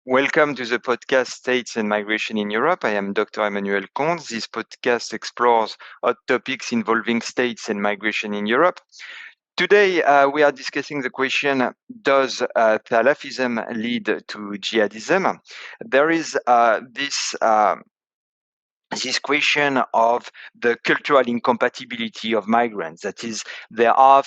Welcome to the podcast States and Migration in Europe. I am Dr. Emmanuel Comte. This podcast explores hot topics involving states and migration in Europe. Today, we are discussing the question, does Salafism lead to jihadism? There is this question of the cultural incompatibility of migrants. That is, there are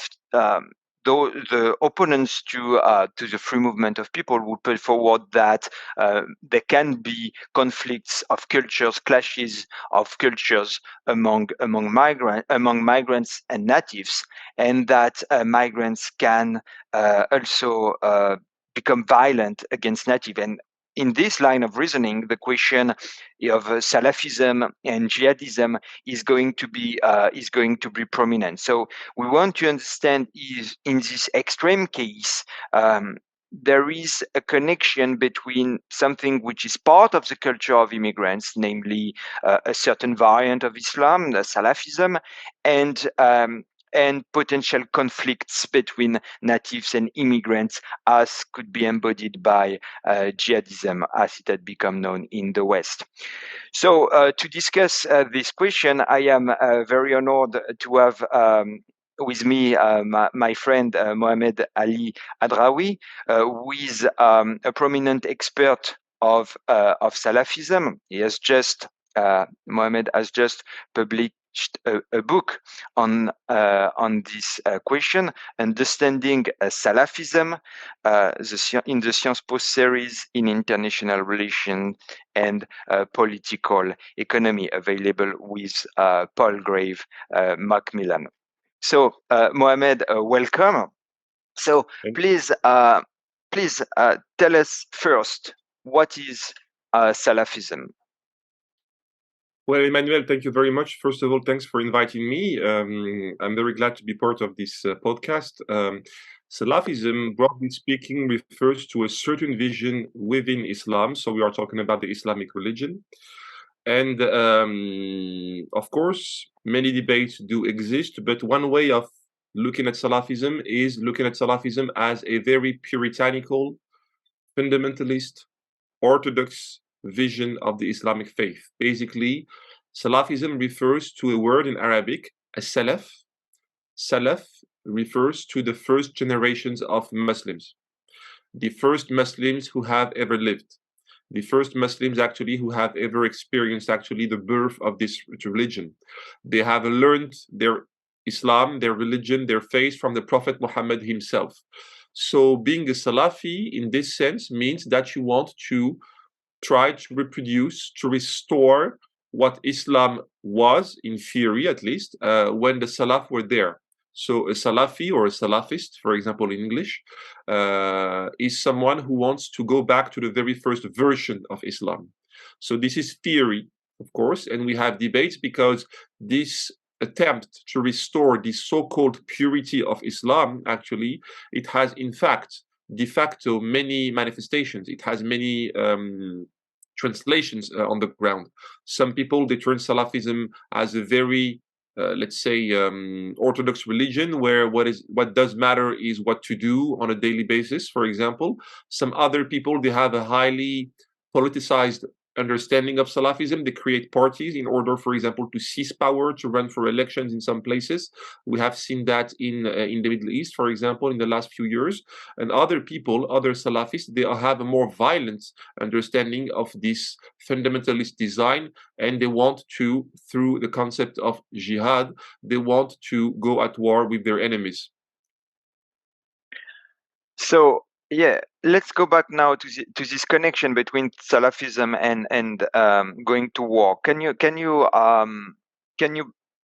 the opponents to the free movement of people would put forward that there can be conflicts of cultures, clashes of cultures among migrants and natives, and that migrants can also become violent against native. And in this line of reasoning, the question of Salafism and jihadism is going to be prominent. So we want to understand is in this extreme case, there is a connection between something which is part of the culture of immigrants, namely a certain variant of Islam, the Salafism, and potential conflicts between natives and immigrants, as could be embodied by jihadism, as it had become known in the West. So to discuss this question, I am very honored to have with me my friend Mohamed-Ali Adraoui, who is a prominent expert of Salafism. He has just Mohamed has just published a book on this question, Understanding Salafism, in the Sciences Po series in International Relations and Political Economy, available with Palgrave Macmillan. So, Mohamed, welcome. So, please tell us first, what is Salafism? Well, Emmanuel, thank you very much. First of all, thanks for inviting me. I'm very glad to be part of this podcast. Salafism, broadly speaking, refers to a certain vision within Islam. So we are talking about the Islamic religion. And of course, many debates do exist, but one way of looking at Salafism is looking at Salafism as a very puritanical, fundamentalist, orthodox vision of the Islamic faith. Basically, Salafism refers to a word in Arabic, as-salaf. Salaf refers to the first generations of Muslims, the first Muslims who have ever lived, the first Muslims actually who have ever experienced actually the birth of this religion. They have learned their Islam, their religion, their faith from the Prophet Muhammad himself. So being a Salafi in this sense means that you want to try to reproduce, to restore what Islam was, in theory at least, when the Salaf were there. So a Salafi or a Salafist, for example, in English, is someone who wants to go back to the very first version of Islam. So this is theory, of course, and we have debates because this attempt to restore the so-called purity of Islam, actually, it has in fact de facto many manifestations. It has many translations on the ground. Some people, they turn Salafism as a very let's say orthodox religion where what does matter is what to do on a daily basis, for example. Some other people, they have a highly politicized understanding of Salafism. They create parties in order, for example, to seize power, to run for elections in some places. We have seen that in the Middle East, for example, in the last few years. And other people, other Salafists, they have a more violent understanding of this fundamentalist design, and they want to, through the concept of jihad, they want to go at war with their enemies. So, yeah, let's go back now to this connection between Salafism and going to war. Can you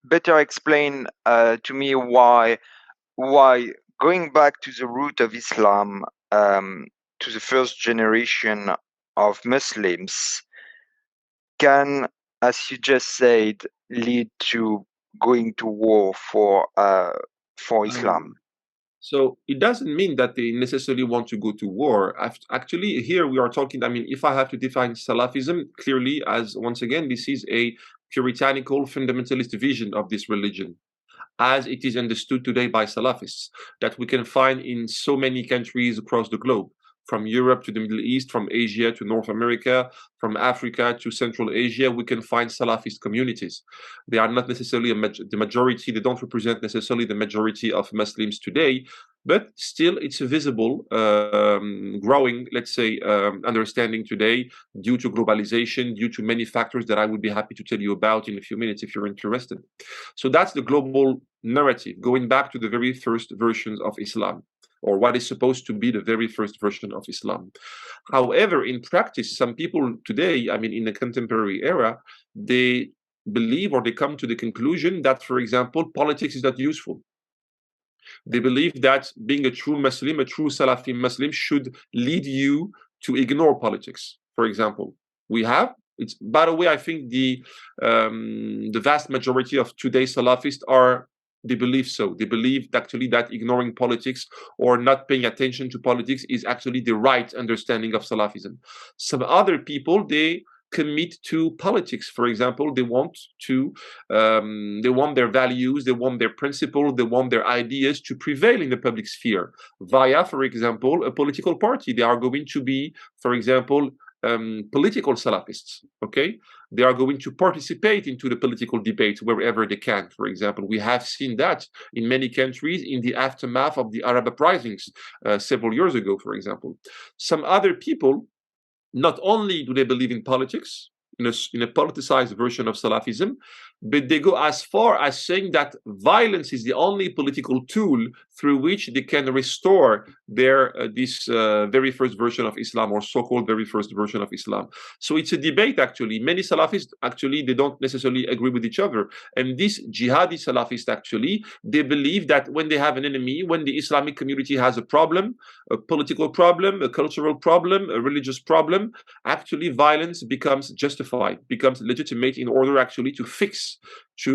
better explain to me why going back to the root of Islam, to the first generation of Muslims, can, as you just said, lead to going to war for Islam? So it doesn't mean that they necessarily want to go to war. Actually, here we are talking, I mean, if I have to define Salafism clearly as, once again, this is a puritanical fundamentalist vision of this religion, as it is understood today by Salafists, that we can find in so many countries across the globe. from Europe to the Middle East, from Asia to North America, from Africa to Central Asia, we can find Salafist communities. They are not necessarily the majority, they don't represent necessarily the majority of Muslims today, but still it's a visible, growing, let's say, understanding today due to globalization, due to many factors that I would be happy to tell you about in a few minutes if you're interested. So that's the global narrative, going back to the very first versions of Islam, or what is supposed to be the very first version of Islam. However, in practice, some people today, I mean, in the contemporary era, they believe or they come to the conclusion that, for example, politics is not useful. They believe that being a true Muslim, a true Salafi Muslim, should lead you to ignore politics. For example, it's, by the way, I think the vast majority of today's Salafists they believe so. They believe actually that ignoring politics or not paying attention to politics is actually the right understanding of Salafism. Some other people, they commit to politics. For example, they want their values, they want their principles, they want their ideas to prevail in the public sphere via, for example, a political party. They are going to be, for example, political Salafists. Okay, they are going to participate into the political debate wherever they can. For example, we have seen that in many countries in the aftermath of the Arab uprisings several years ago. For example, some other people, not only do they believe in politics, in a politicized version of Salafism, but they go as far as saying that violence is the only political tool through which they can restore their this very first version of Islam, or so-called very first version of Islam. So it's a debate, actually. Many Salafists, actually, they don't necessarily agree with each other. And these jihadi Salafists, actually, they believe that when they have an enemy, when the Islamic community has a problem, a political problem, a cultural problem, a religious problem, actually violence becomes justified, becomes legitimate in order actually to fix, to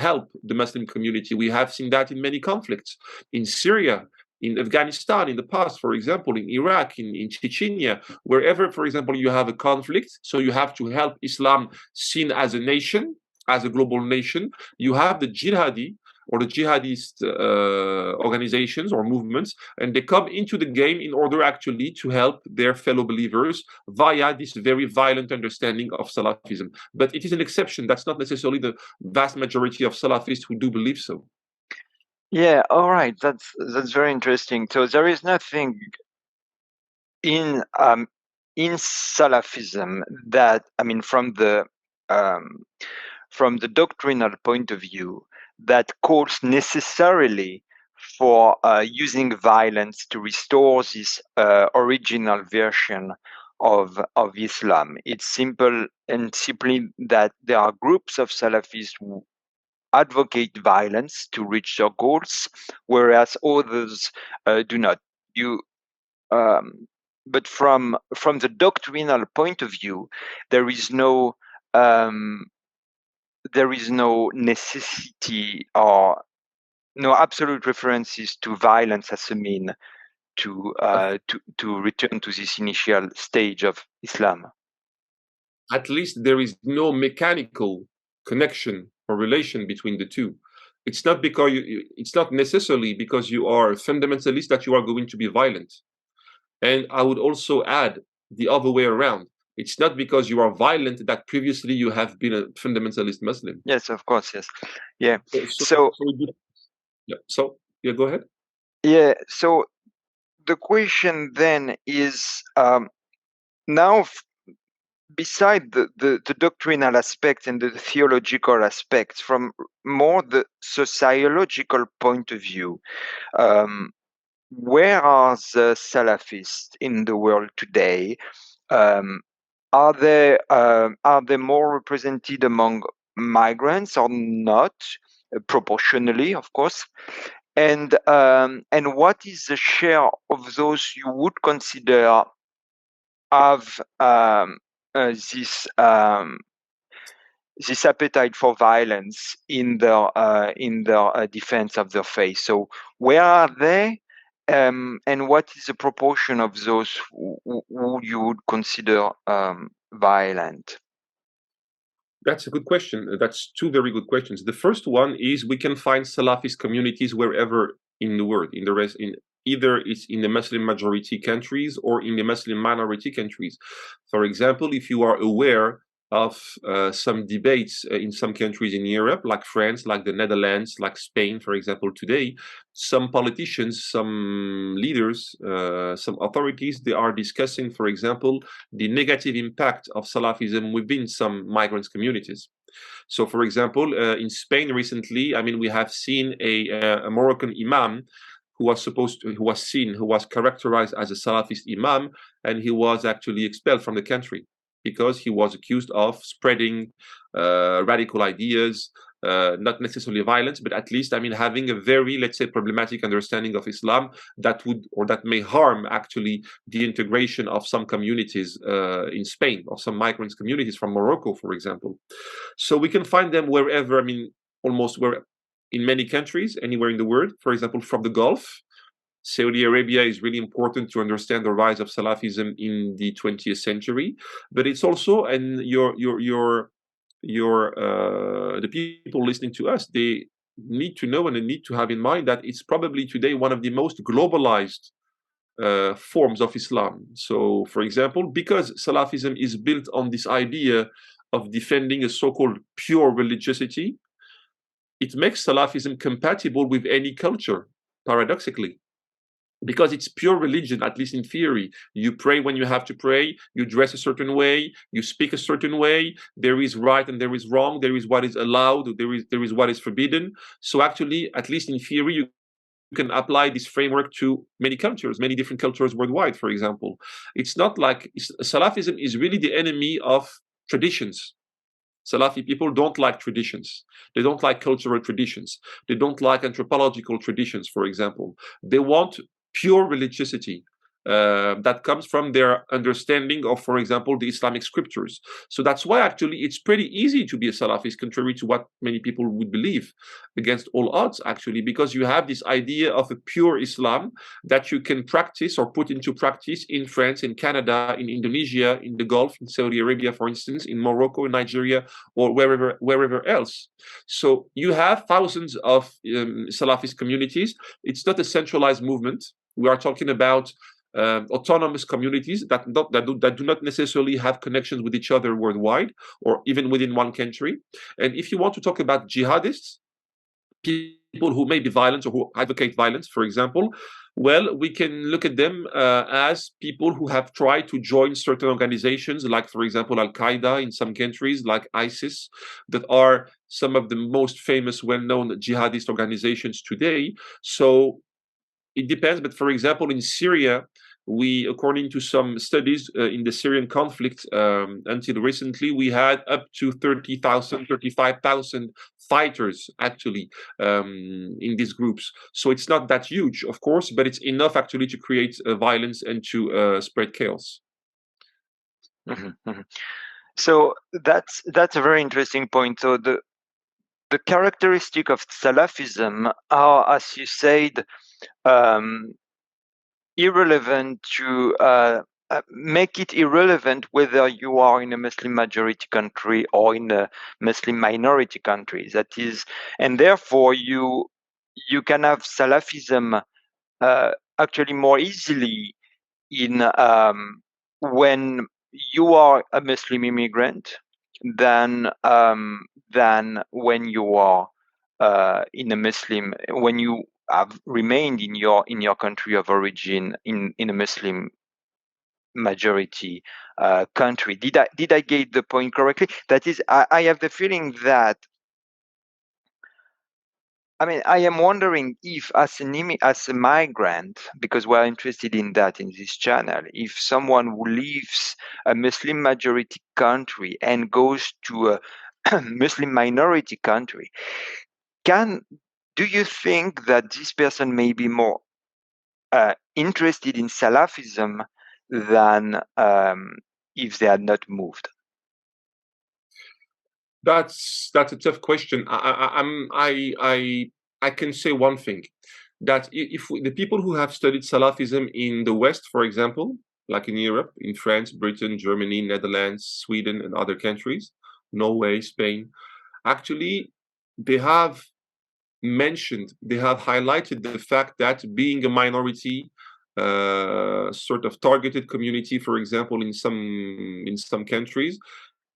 help the Muslim community. We have seen that in many conflicts, in Syria, in Afghanistan in the past, for example, in Iraq, in Chechnya, wherever, for example, you have a conflict, so you have to help Islam seen as a nation, as a global nation. You have the jihadi or the jihadist organizations or movements, and they come into the game in order actually to help their fellow believers via this very violent understanding of Salafism. But it is an exception. That's not necessarily the vast majority of Salafists who do believe so. Yeah, all right. That's very interesting. So there is nothing in Salafism that, I mean, from the doctrinal point of view, that calls necessarily for using violence to restore this original version of Islam. It's simple and simply that there are groups of Salafis who advocate violence to reach their goals, whereas others do not. But from the doctrinal point of view, there is no necessity or no absolute references to violence as a mean to return to this initial stage of Islam. At least there is no mechanical connection or relation between the two. It's not because it's not necessarily because you are a fundamentalist that you are going to be violent. And I would also add the other way around. It's not because you are violent that previously you have been a fundamentalist Muslim. Yes, of course, yes. Yeah. So go ahead. Yeah. So the question then is, now, beside the doctrinal aspect and the theological aspects, from more the sociological point of view, where are the Salafists in the world today? Are they more represented among migrants or not, proportionally, of course? And what is the share of those you would consider have this appetite for violence in their defense of their faith? So where are they, and what is the proportion of those who you would consider violent? That's a good question. That's two very good questions. The first one is we can find Salafist communities wherever in the world, in either it's in the Muslim majority countries or in the Muslim minority countries. For example, if you are aware of some debates in some countries in Europe, like France, like the Netherlands, like Spain, for example, today, some politicians, some leaders, some authorities, they are discussing, for example, the negative impact of Salafism within some migrant communities. So, for example, in Spain recently, I mean, we have seen a Moroccan imam who was characterized as a Salafist imam, and he was actually expelled from the country because he was accused of spreading radical ideas, not necessarily violence, but at least, I mean, having a very, let's say, problematic understanding of Islam that may harm actually the integration of some communities in Spain, or some migrant communities from Morocco, for example. So we can find them wherever, I mean, almost where, in many countries, anywhere in the world. For example, from the Gulf, Saudi Arabia is really important to understand the rise of Salafism in the 20th century. But it's also, and the people listening to us, they need to know and they need to have in mind that it's probably today one of the most globalized forms of Islam. So, for example, because Salafism is built on this idea of defending a so-called pure religiosity, it makes Salafism compatible with any culture, paradoxically. Because it's pure religion, at least in theory. You pray when you have to pray, you dress a certain way, you speak a certain way, there is right and there is wrong, there is what is allowed, there is what is forbidden. So actually, at least in theory, you can apply this framework to many cultures, many different cultures worldwide, for example. It's not like Salafism is really the enemy of traditions. Salafi people don't like traditions. They don't like cultural traditions. They don't like anthropological traditions, for example. They want pure religiosity that comes from their understanding of, for example, the Islamic scriptures. So that's why actually it's pretty easy to be a Salafist, contrary to what many people would believe, against all odds, actually, because you have this idea of a pure Islam that you can practice or put into practice in France, in Canada, in Indonesia, in the Gulf, in Saudi Arabia, for instance, in Morocco, in Nigeria, or wherever else. So you have thousands of Salafist communities. It's not a centralized movement. We are talking about autonomous communities that do not necessarily have connections with each other worldwide or even within one country. And if you want to talk about jihadists, people who may be violent or who advocate violence, for example, well, we can look at them as people who have tried to join certain organizations, like, for example, Al-Qaeda in some countries, like ISIS, that are some of the most famous, well-known jihadist organizations today. So it depends. But for example, in Syria, according to some studies in the Syrian conflict, until recently, we had up to 30,000, 35,000 fighters actually in these groups. So it's not that huge, of course, but it's enough actually to create violence and to spread chaos. Mm-hmm, mm-hmm. So that's a very interesting point. So the characteristic of Salafism are, as you said, irrelevant to make it irrelevant whether you are in a Muslim majority country or in a Muslim minority country. That is, and therefore you can have Salafism actually more easily in when you are a Muslim immigrant than when you are in a Muslim, when you have remained in your country of origin in a Muslim majority country. Did I get the point correctly? That is, I have the feeling that, I mean, I am wondering if, as a migrant, because we're interested in that in this channel, if someone who leaves a Muslim majority country and goes to a Muslim minority country, do you think that this person may be more interested in Salafism than if they had not moved? That's a tough question. I can say one thing, that if the people who have studied Salafism in the West, for example, like in Europe, in France, Britain, Germany, Netherlands, Sweden, and other countries, Norway, Spain, actually, they have mentioned, they have highlighted the fact that being a minority, sort of targeted community, for example, in some countries,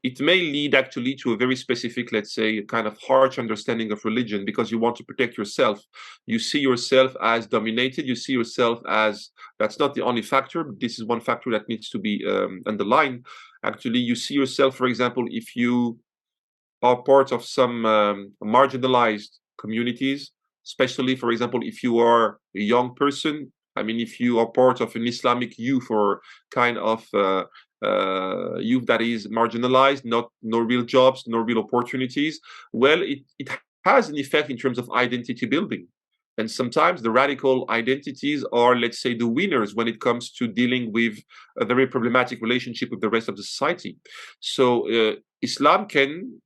it may lead actually to a very specific, let's say, kind of harsh understanding of religion, because you want to protect yourself. You see yourself as dominated. You see yourself as, that's not the only factor, but this is one factor that needs to be underlined. Actually, you see yourself, for example, if you are part of some marginalized communities, especially, for example, if you are a young person. I mean, if you are part of an Islamic youth or kind of youth that is marginalized, no real jobs, no real opportunities, well, it has an effect in terms of identity building. And sometimes the radical identities are, let's say, the winners when it comes to dealing with a very problematic relationship with the rest of the society. So Islam can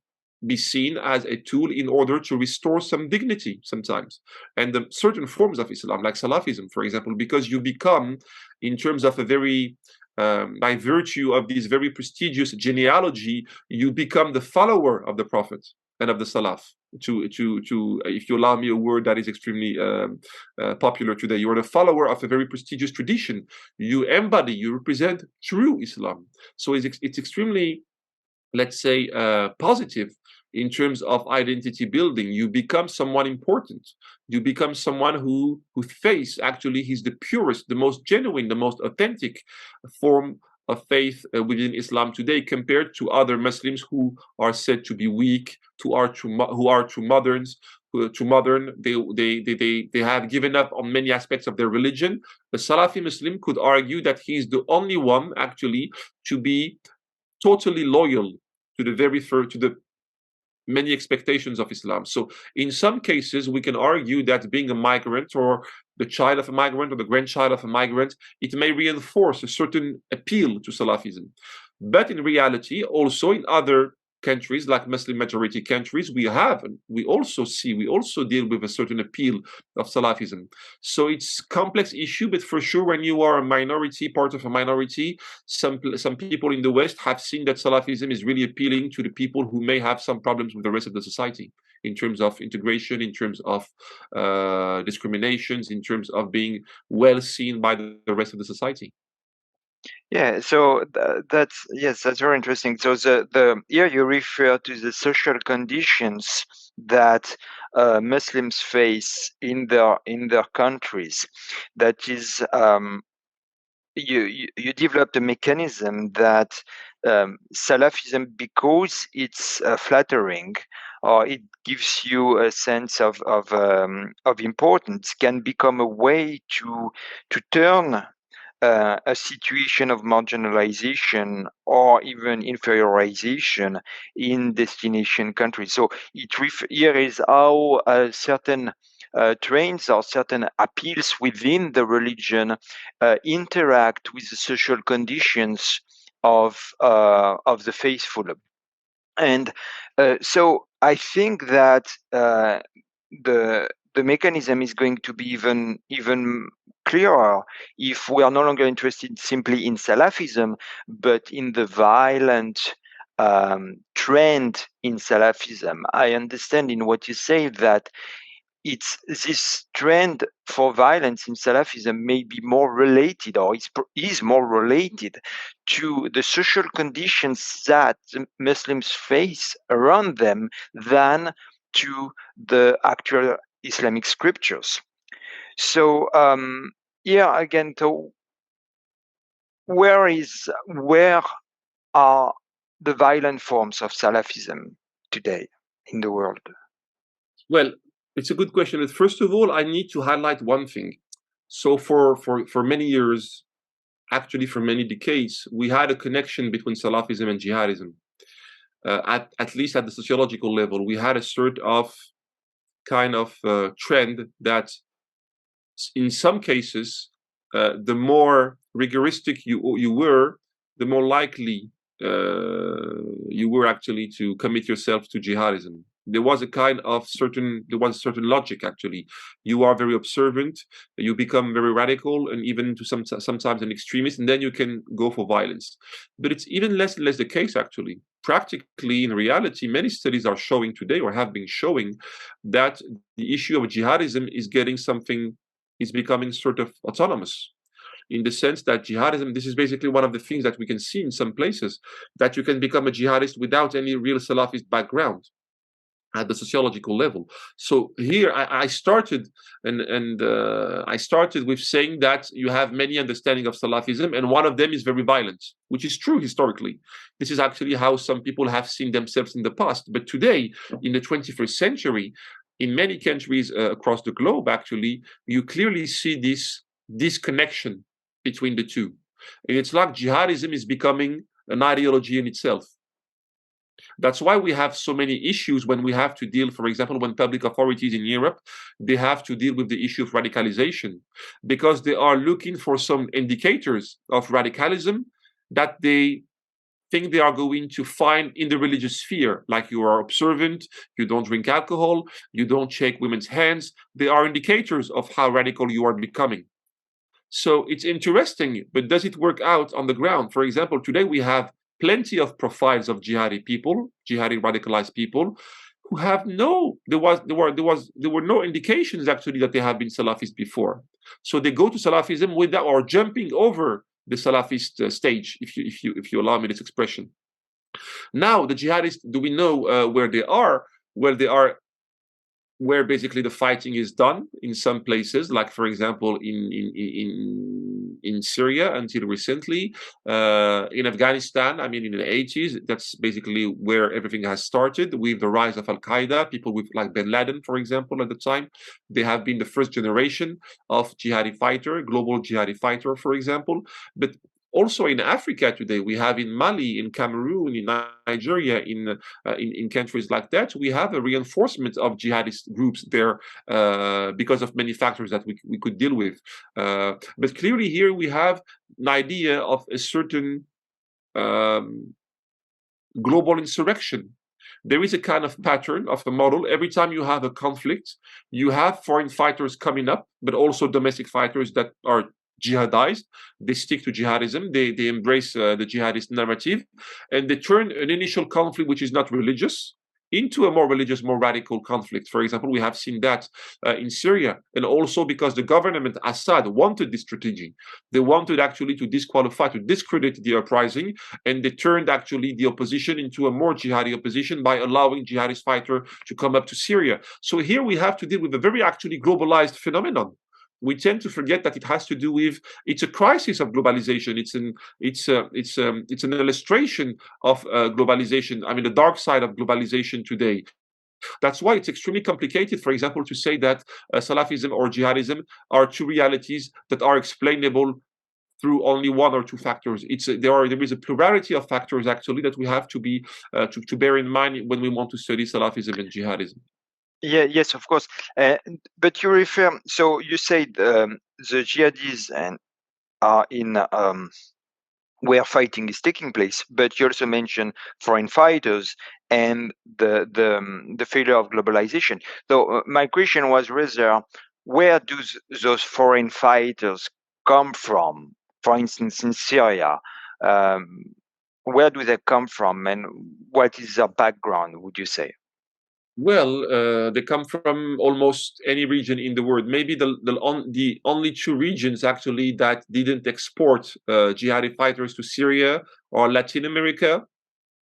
be seen as a tool in order to restore some dignity sometimes. And the certain forms of Islam, like Salafism, for example, because you become, in terms of a very, by virtue of this very prestigious genealogy, you become the follower of the Prophet and of the Salaf. If you allow me a word that is extremely popular today, you are the follower of a very prestigious tradition. You embody, you represent true Islam. So it's extremely, let's say, positive in terms of identity building. You become someone important. You become someone whose faith actually is the purest, the most genuine, the most authentic form of faith within Islam today, compared to other Muslims who are said to be weak, who are too moderns. Too modern, they have given up on many aspects of their religion. A Salafi Muslim could argue that he is the only one actually to be totally loyal to the many expectations of Islam. So in some cases, we can argue that being a migrant, or the child of a migrant, or the grandchild of a migrant, it may reinforce a certain appeal to Salafism. But in reality, also in other countries, like Muslim majority countries, we also deal with a certain appeal of Salafism. So it's a complex issue, but for sure, when you are a minority, part of a minority, some people in the West have seen that Salafism is really appealing to the people who may have some problems with the rest of the society, in terms of integration, in terms of discriminations, in terms of being well seen by the rest of the society. Yeah, so that's very interesting. So the here you refer to the social conditions that Muslims face in their countries. That is, you developed a mechanism that Salafism, because it's flattering, or it gives you a sense of importance, can become a way to turn a situation of marginalization or even inferiorization in destination countries. So here is how certain trains or certain appeals within the religion interact with the social conditions of the faithful. And so I think that the mechanism is going to be even clearer if we are no longer interested simply in Salafism, but in the violent trend in Salafism. I understand in what you say that it's this trend for violence in Salafism may be more related, or is more related to the social conditions that Muslims face around them than to the actual Islamic scriptures. So yeah, again, so where are the violent forms of Salafism today in the world? Well, it's a good question. First of all, I need to highlight one thing. So for many years, actually for many decades, we had a connection between Salafism and Jihadism. At least at the sociological level, we had a sort of kind of trend that in some cases, the more rigoristic you were, the more likely you were actually to commit yourself to jihadism. There was a certain logic actually. You are very observant, you become very radical, and even to sometimes an extremist, and then you can go for violence. But it's even less and less the case actually. practically, in reality, many studies are showing today, or have been showing, that the issue of jihadism is becoming sort of autonomous, in the sense that jihadism, this is basically one of the things that we can see in some places, that you can become a jihadist without any real Salafist background at the sociological level. So here I started, and I started with saying that you have many understanding of Salafism, and one of them is very violent, which is true historically. This is actually how some people have seen themselves in the past. But today, in the 21st century, in many countries across the globe, actually, you clearly see this disconnection between the two. And it's like jihadism is becoming an ideology in itself. That's why we have so many issues when we have to deal, for example, when public authorities in Europe, they have to deal with the issue of radicalization, because they are looking for some indicators of radicalism that they think they are going to find in the religious sphere, like you are observant, you don't drink alcohol, you don't shake women's hands. They are indicators of how radical you are becoming. So it's interesting, but does it work out on the ground? For example, today we have plenty of profiles of jihadi people, jihadi radicalized people, who have there were no indications actually that they have been Salafist before. So they go to Salafism without, or jumping over the Salafist stage, if you allow me this expression. Now the jihadists, do we know where they are? Well, they are where basically the fighting is done in some places, like for example in Syria until recently, in Afghanistan. I mean, in the 80s, that's basically where everything has started with the rise of Al Qaeda. People with like Bin Laden, for example, at the time, they have been the first generation of jihadi fighter, global jihadi fighter, for example. But also in Africa today, we have in Mali, in Cameroon, in Nigeria, in countries like that, we have a reinforcement of jihadist groups there because of many factors that we could deal with. But clearly here we have an idea of a certain global insurrection. There is a kind of pattern of the model. Every time you have a conflict, you have foreign fighters coming up, but also domestic fighters that are jihadized. They stick to jihadism. They embrace the jihadist narrative, and they turn an initial conflict, which is not religious, into a more religious, more radical conflict. For example, we have seen that in Syria, and also because the government, Assad, wanted this strategy. They wanted actually to disqualify, to discredit the uprising, and they turned actually the opposition into a more jihadi opposition by allowing jihadist fighter to come up to Syria. So here we have to deal with a very actually globalized phenomenon. We tend to forget that it has to do with, it's a crisis of globalization. It's an illustration of globalization. I mean, the dark side of globalization today. That's why it's extremely complicated, for example, to say that Salafism or jihadism are two realities that are explainable through only one or two factors. There is a plurality of factors actually that we have to be to bear in mind when we want to study Salafism and jihadism. Yeah, yes, of course. But you refer, so you said the jihadis are in where fighting is taking place, but you also mentioned foreign fighters and the failure of globalization. So my question was rather, where do those foreign fighters come from? For instance, in Syria, where do they come from, and what is their background, would you say? Well, they come from almost any region in the world. Maybe the only two regions actually that didn't export jihadi fighters to Syria are Latin America,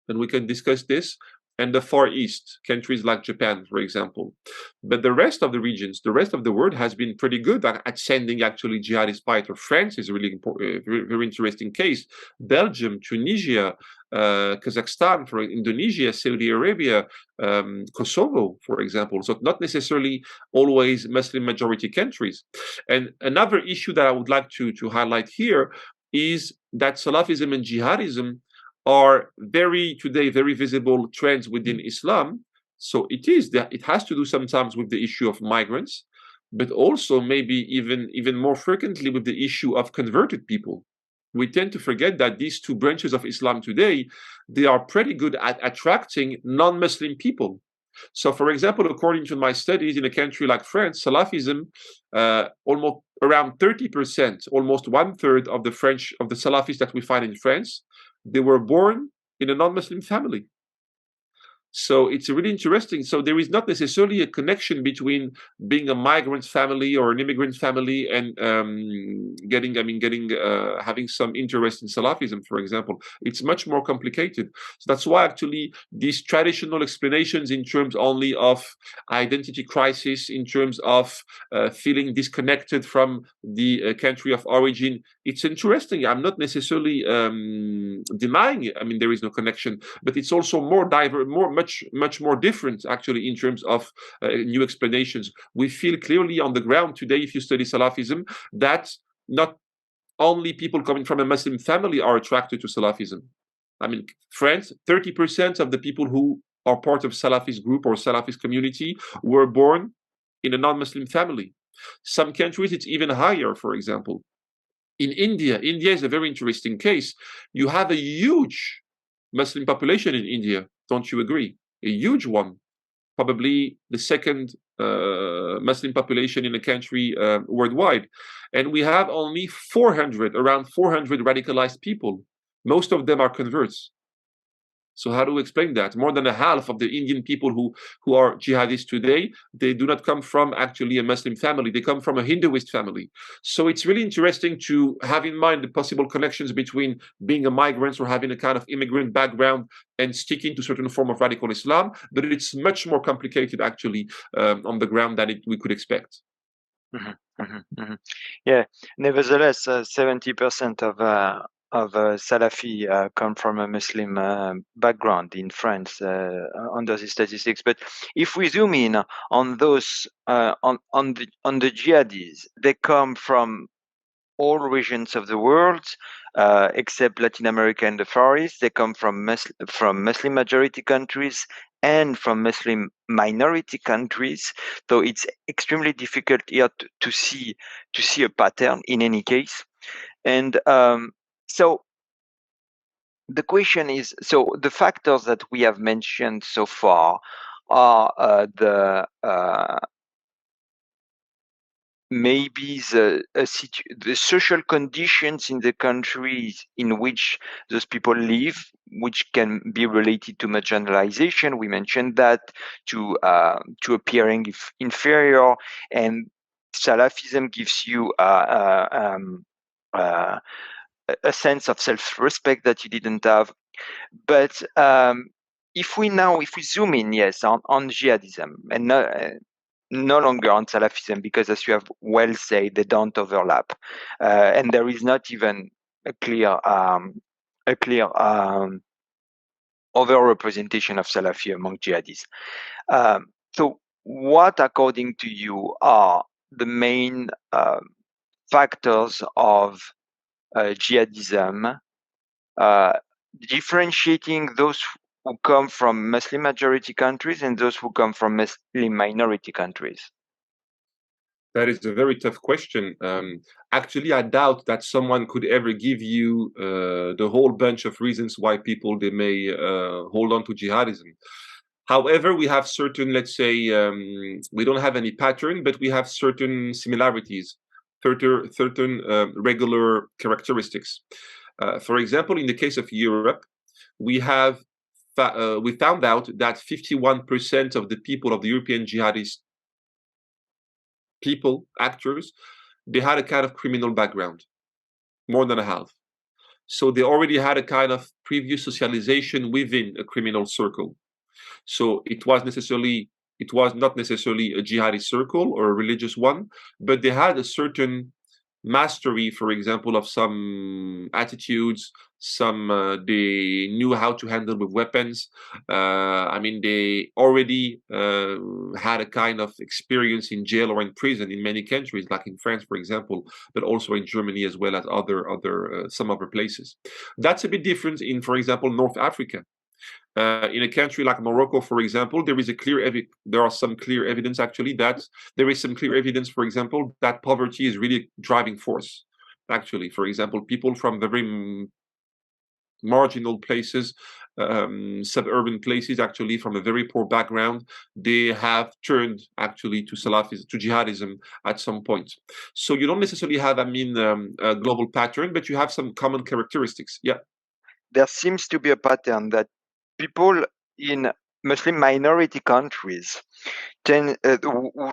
and we can discuss this, and the Far East, countries like Japan, for example. But the rest of the regions, the rest of the world has been pretty good at sending actually jihadist fighters. France is a really important, very interesting case. Belgium, Tunisia, Kazakhstan, for Indonesia, Saudi Arabia, Kosovo, for example. So not necessarily always Muslim majority countries. And another issue that I would like to highlight here is that Salafism and jihadism are today very visible trends within Islam. So it has to do sometimes with the issue of migrants, but also maybe even more frequently with the issue of converted people. We tend to forget that these two branches of Islam today, they are pretty good at attracting non-Muslim people. So, for example, according to my studies in a country like France, Salafism, almost around 30%, almost 1/3 of the Salafists that we find in France, they were born in a non-Muslim family. So it's really interesting. So there is not necessarily a connection between being a migrant family or an immigrant family and having some interest in Salafism, for example. It's much more complicated. So that's why actually these traditional explanations in terms only of identity crisis, in terms of feeling disconnected from the country of origin, it's interesting. I'm not necessarily denying it. I mean, there is no connection, but it's also more diverse, much more different actually in terms of new explanations. We feel clearly on the ground today, if you study Salafism, that not only people coming from a Muslim family are attracted to Salafism. I mean, France, 30% of the people who are part of Salafist group or Salafist community were born in a non-Muslim family. Some countries, it's even higher, for example. In India, India is a very interesting case. You have a huge Muslim population in India, don't you agree? A huge one, probably the second Muslim population in the country worldwide. And we have only around 400 radicalized people. Most of them are converts. So how do we explain that? More than a half of the Indian people who are jihadists today, they do not come from actually a Muslim family. They come from a Hinduist family. So it's really interesting to have in mind the possible connections between being a migrant or having a kind of immigrant background and sticking to certain form of radical Islam. But it's much more complicated actually on the ground than we could expect. Mm-hmm, mm-hmm, mm-hmm. Yeah. Nevertheless, 70% of Salafi come from a Muslim background in France under the statistics. But if we zoom in on those on the jihadis, they come from all regions of the world except Latin America and the Far East. They come from Muslim majority countries and from Muslim minority countries. So it's extremely difficult here to see a pattern in any case. And so the question is, so the factors that we have mentioned so far are maybe the social conditions in the countries in which those people live, which can be related to marginalization. We mentioned that, to appearing inferior, and Salafism gives you a sense of self-respect that you didn't have. But if we zoom in, yes, on jihadism, and no longer on Salafism, because as you have well said, they don't overlap, and there is not even a clear overrepresentation of Salafi among jihadis. So, what, according to you, are the main factors of jihadism, differentiating those who come from Muslim majority countries and those who come from Muslim minority countries? That is a very tough question. Actually, I doubt that someone could ever give you the whole bunch of reasons why people they may hold on to jihadism. However, we have certain, let's say, we don't have any pattern, but we have certain similarities, certain regular characteristics. For example, in the case of Europe, we found out that 51% of the people of the European jihadist people, actors, they had a kind of criminal background, more than a half. So they already had a kind of previous socialization within a criminal circle. So it was not necessarily a jihadi circle or a religious one, but they had a certain mastery, for example, of some attitudes. They knew how to handle with weapons. I mean, they already had a kind of experience in jail or in prison in many countries, like in France, for example, but also in Germany as well as some other places. That's a bit different in, for example, North Africa. In a country like Morocco, for example, there are some clear evidence actually that there is some clear evidence, for example, that poverty is really a driving force. Actually, for example, people from the very marginal places, suburban places, actually from a very poor background, they have turned actually to Salafism, to jihadism at some point. So you don't necessarily have, a global pattern, but you have some common characteristics. Yeah. There seems to be a pattern that people in Muslim minority countries who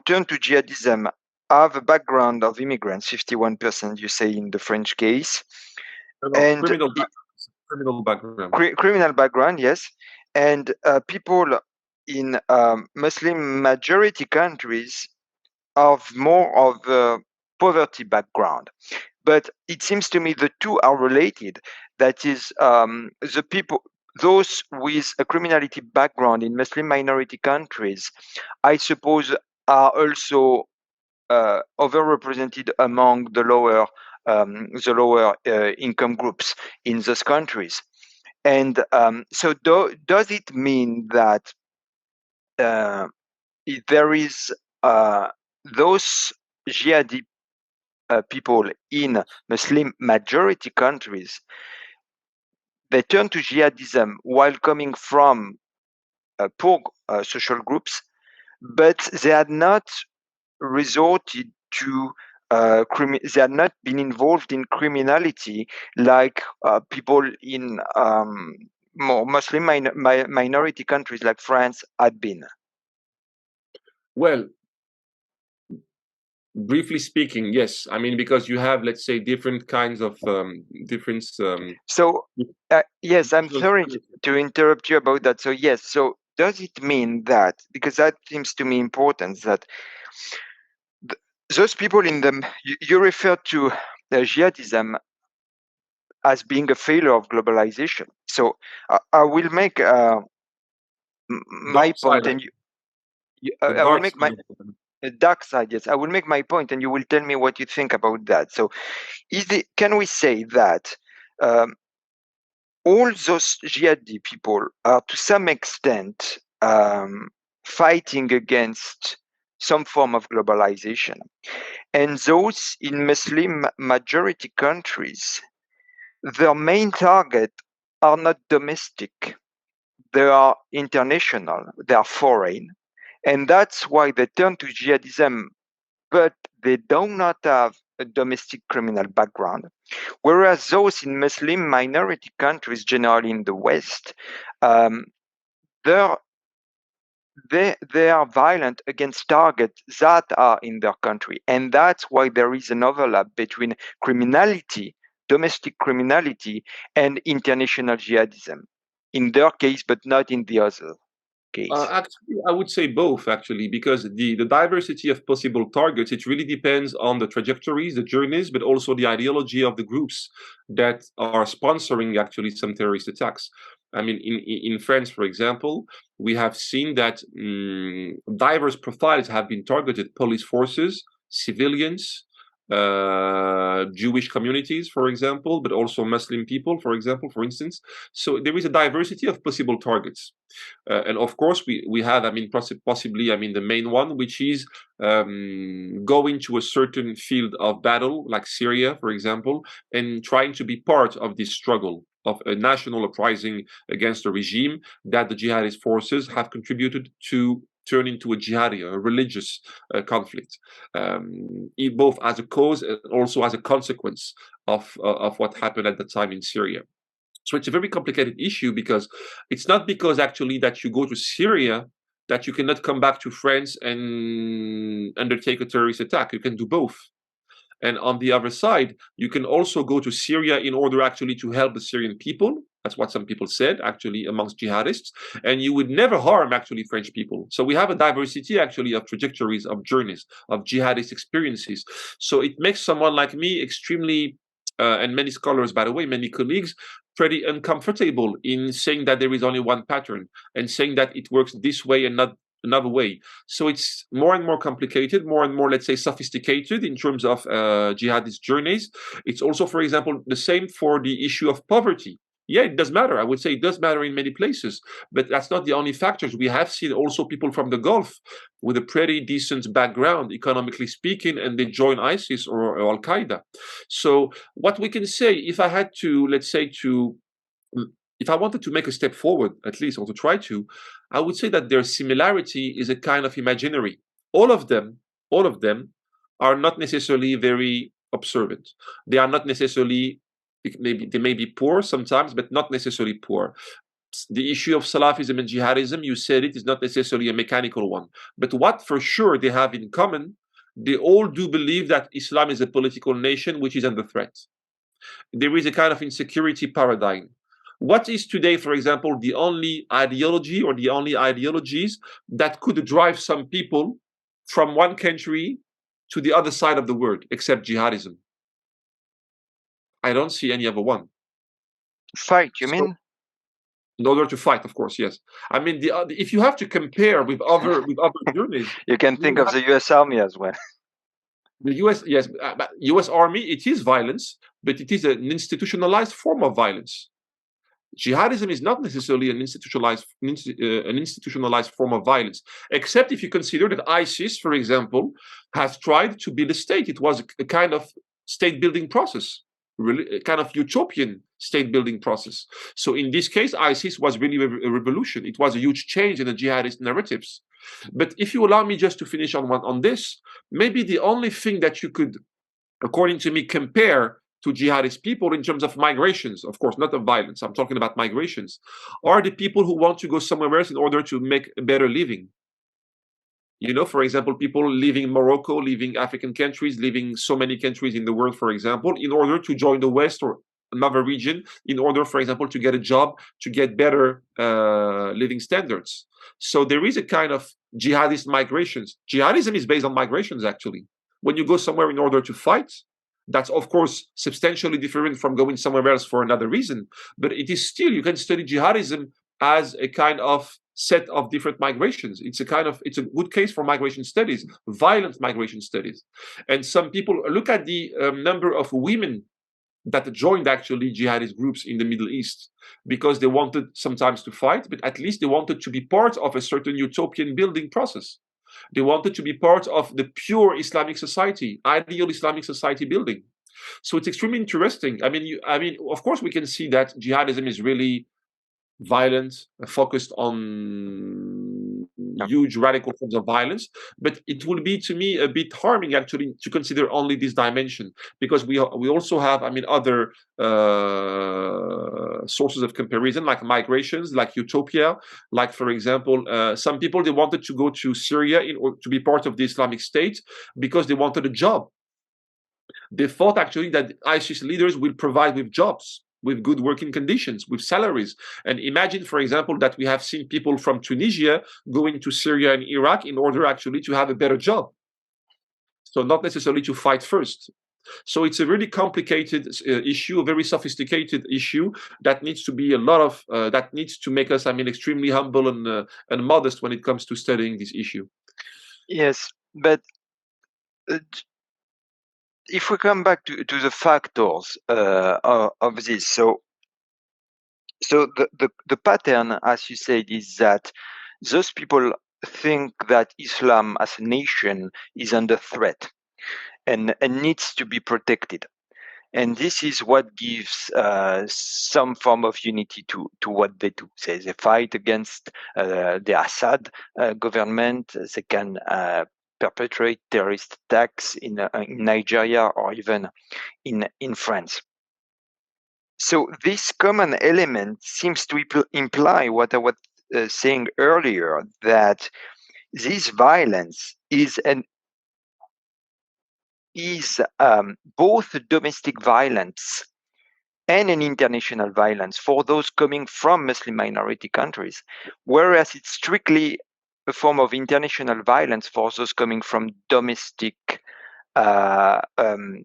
turn to jihadism have a background of immigrants, 51% you say in the French case, and criminal background. Criminal background, yes, and people in Muslim majority countries have more of a poverty background. But it seems to me the two are related. That is, the people, those with a criminality background in Muslim minority countries, I suppose, are also overrepresented among the lower income groups in those countries. And so, does it mean that there is those jihadi people in Muslim majority countries, they turn to jihadism while coming from poor social groups, but they had not resorted to they had not been involved in criminality like people in more Muslim minority countries like France had been? Well, briefly speaking, yes. I mean, because you have, let's say, different kinds of So yes, I'm sorry to interrupt you about that. So yes, so does it mean that, because that seems to me important, that those people in them, you refer to jihadism as being a failure of globalization. So I will make my point, and I will make my dark side. Yes, I will make my point, and you will tell me what you think about that. So, can we say that all those jihadi people are to some extent fighting against some form of globalization, and those in Muslim majority countries, their main target are not domestic, they are international, they are foreign, and that's why they turn to jihadism, but they do not have a domestic criminal background. Whereas those in Muslim minority countries, generally in the West, they are violent against targets that are in their country. And that's why there is an overlap between criminality, domestic criminality, and international jihadism. In their case, but not in the other case. Actually, I would say both, actually, because the diversity of possible targets, it really depends on the trajectories, the journeys, but also the ideology of the groups that are sponsoring actually some terrorist attacks. I mean, in France, for example, we have seen that diverse profiles have been targeted: police forces, civilians, Jewish communities, for example, but also Muslim people, for example, for instance. So there is a diversity of possible targets. And of course, we have, I mean, possibly, I mean, the main one, which is going to a certain field of battle, like Syria, for example, and trying to be part of this struggle of a national uprising against a regime that the jihadist forces have contributed to turn into a jihadi, a religious conflict, both as a cause and also as a consequence of what happened at the time in Syria. So it's a very complicated issue, because it's not because actually that you go to Syria that you cannot come back to France and undertake a terrorist attack. You can do both. And on the other side, you can also go to Syria in order actually to help the Syrian people. That's what some people said, actually, amongst jihadists. And you would never harm, actually, French people. So we have a diversity, actually, of trajectories, of journeys, of jihadist experiences. So it makes someone like me extremely, and many scholars, by the way, many colleagues, pretty uncomfortable in saying that there is only one pattern and saying that it works this way and not another way. So it's more and more complicated, more and more, let's say, sophisticated in terms of jihadist journeys. It's also, for example, the same for the issue of poverty. Yeah, it does matter. I would say it does matter in many places, but that's not the only factors. We have seen also people from the Gulf with a pretty decent background, economically speaking, and they join ISIS or Al Qaeda. So what we can say, if I had to, let's say, if I wanted to make a step forward, at least, or to try to, I would say that their similarity is a kind of imaginary. All of them are not necessarily very observant. They are not necessarily, they may be poor sometimes, but not necessarily poor. the issue of Salafism and jihadism, you said it, is not necessarily a mechanical one. But what for sure they have in common, they all do believe that Islam is a political nation which is under threat. There is a kind of insecurity paradigm. What is today, for example, the only ideology or the only ideologies that could drive some people from one country to the other side of the world, except jihadism? I don't see any other one. Fight, you mean? In order to fight, of course, yes. I mean, if you have to compare with other journeys, you can think of the U.S. Army as well. The U.S. yes, U.S. Army, it is violence, but it is an institutionalized form of violence. Jihadism is not necessarily an institutionalized form of violence, except if you consider that ISIS, for example, has tried to build a state. It was a kind of state building process, really, a kind of utopian state building process. So in this case, ISIS was really a revolution. It was a huge change in the jihadist narratives. But if you allow me just to finish on this, maybe the only thing that you could, according to me, compare to jihadist people in terms of migrations, of course, not of violence, I'm talking about migrations, are the people who want to go somewhere else in order to make a better living. You know, for example, people leaving Morocco, leaving African countries, leaving so many countries in the world, for example, in order to join the West or another region, in order, for example, to get a job, to get better living standards. So there is a kind of jihadist migrations. Jihadism is based on migrations, actually. When you go somewhere in order to fight, that's, of course, substantially different from going somewhere else for another reason. But it is still, you can study jihadism as a kind of set of different migrations. It's a good case for migration studies, violent migration studies. And some people look at the number of women that joined actually jihadist groups in the Middle East because they wanted sometimes to fight, but at least they wanted to be part of a certain utopian building process. They wanted to be part of the pure Islamic society, ideal Islamic society building. So it's extremely interesting. I mean, of course, we can see that jihadism is really violent, focused on huge radical forms of violence, but it will be, to me, a bit harming actually to consider only this dimension, because we also have, I mean, other sources of comparison, like migrations, like utopia, like, for example, some people, they wanted to go to Syria in order to be part of the Islamic State because they wanted a job. They thought actually that ISIS leaders will provide with jobs, with good working conditions, with salaries. And imagine, for example, that we have seen people from Tunisia going to Syria and Iraq in order actually to have a better job. So not necessarily to fight first. So it's a really complicated issue, a very sophisticated issue that needs to be that needs to make us, I mean, extremely humble and modest when it comes to studying this issue. Yes, but if we come back to the factors of this, so the pattern, as you said, is that those people think that Islam as a nation is under threat and needs to be protected. And this is what gives some form of unity to what they do. They fight against the Assad government. They can perpetrate terrorist attacks in Nigeria or even in France. So this common element seems to imply what I was saying earlier, that this violence is both domestic violence and an international violence for those coming from Muslim minority countries, whereas it's strictly a form of international violence for those coming from domestic, from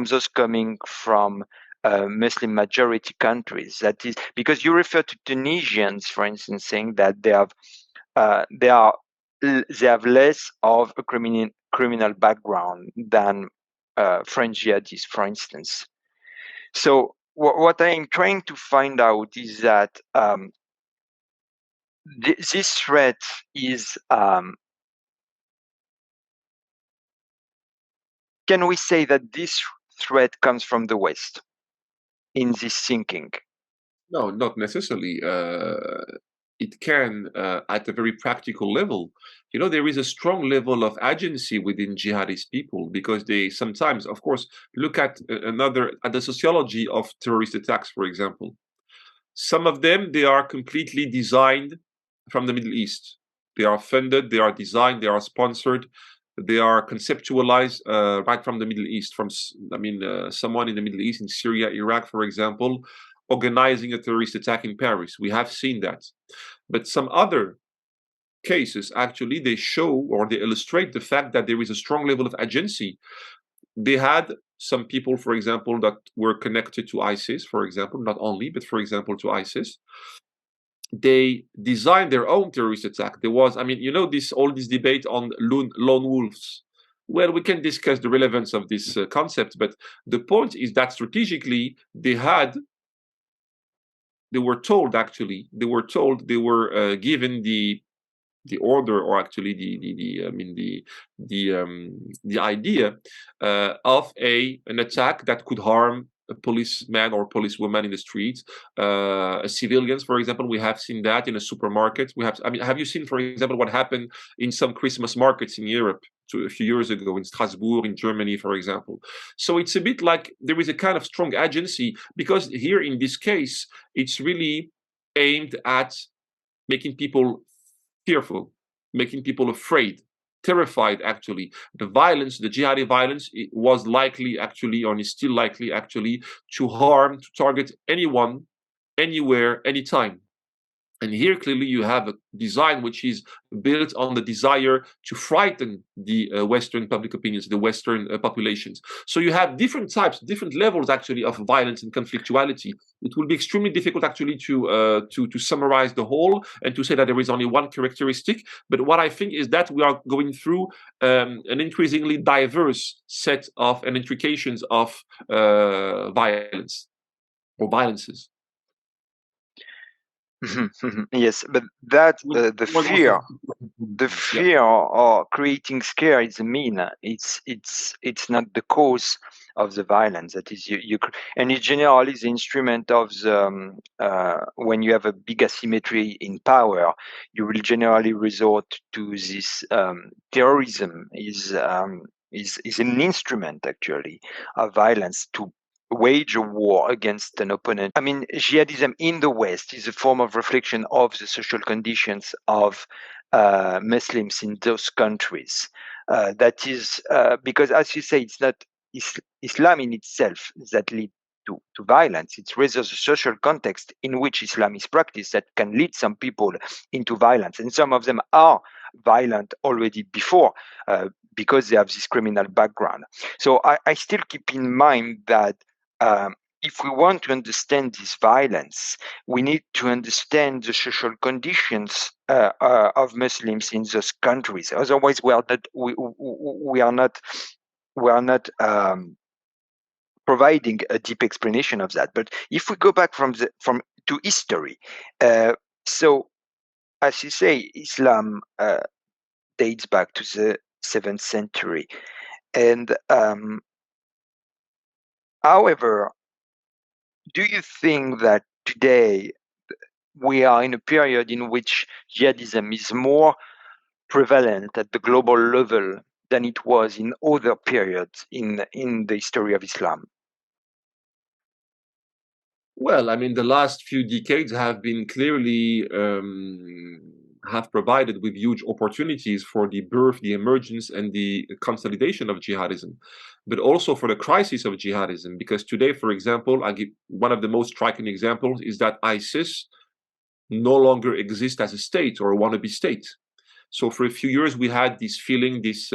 those coming from Muslim majority countries. That is because you refer to Tunisians, for instance, saying that they have less of a criminal background than French jihadists, for instance. So what I'm trying to find out is that this threat is, can we say that this threat comes from the West in this thinking? No, not necessarily. It can, at a very practical level. You know, there is a strong level of agency within jihadist people because they sometimes, of course, look at the sociology of terrorist attacks, for example. Some of them, they are completely designed from the Middle East. They are funded, they are designed, they are sponsored, they are conceptualized right from the Middle East. From, someone in the Middle East, in Syria, Iraq, for example, organizing a terrorist attack in Paris. We have seen that. But some other cases, actually, they show or they illustrate the fact that there is a strong level of agency. They had some people, for example, that were connected to ISIS, for example, not only, but for example, to ISIS. They designed their own terrorist attack. There was, all this debate on lone wolves. Well, we can discuss the relevance of this concept, but the point is that strategically they were told, they were given the order, or actually the idea of an attack that could harm a policeman or policewoman in the streets, civilians, for example. We have seen that in a supermarket. Have you seen, for example, what happened in some Christmas markets in Europe a few years ago, in Strasbourg, in Germany, for example? So it's a bit like there is a kind of strong agency, because here in this case, it's really aimed at making people fearful, making people afraid, terrified. Actually, the violence, the jihadi violence, it was likely, actually, or is still likely, actually, to harm, to target anyone, anywhere, anytime. And here, clearly, you have a design which is built on the desire to frighten the Western public opinions, the Western populations. So you have different types, different levels, actually, of violence and conflictuality. It will be extremely difficult, actually, to summarize the whole and to say that there is only one characteristic. But what I think is that we are going through an increasingly diverse set of and intrications of violence or violences. Yes, but that the fear or creating scare is a mean. It's not the cause of the violence. That is, and it generally is the instrument of the when you have a big asymmetry in power, you will generally resort to this. Terrorism is an instrument, actually, of violence to wage a war against an opponent. Jihadism in the West is a form of reflection of the social conditions of Muslims in those countries. That is because, as you say, it's not Islam in itself that leads to violence. It's rather the social context in which Islam is practiced that can lead some people into violence. And some of them are violent already before because they have this criminal background. So I still keep in mind that if we want to understand this violence, we need to understand the social conditions of Muslims in those countries. Otherwise, we are not providing a deep explanation of that. But if we go back to history, so as you say, Islam dates back to the 7th century, and however, do you think that today we are in a period in which jihadism is more prevalent at the global level than it was in other periods in the history of Islam? Well, the last few decades have been clearly have provided with huge opportunities for the birth, the emergence, and the consolidation of jihadism, but also for the crisis of jihadism. Because today, for example, I give one of the most striking examples is that ISIS no longer exists as a state or a wannabe state. So for a few years, we had this feeling, this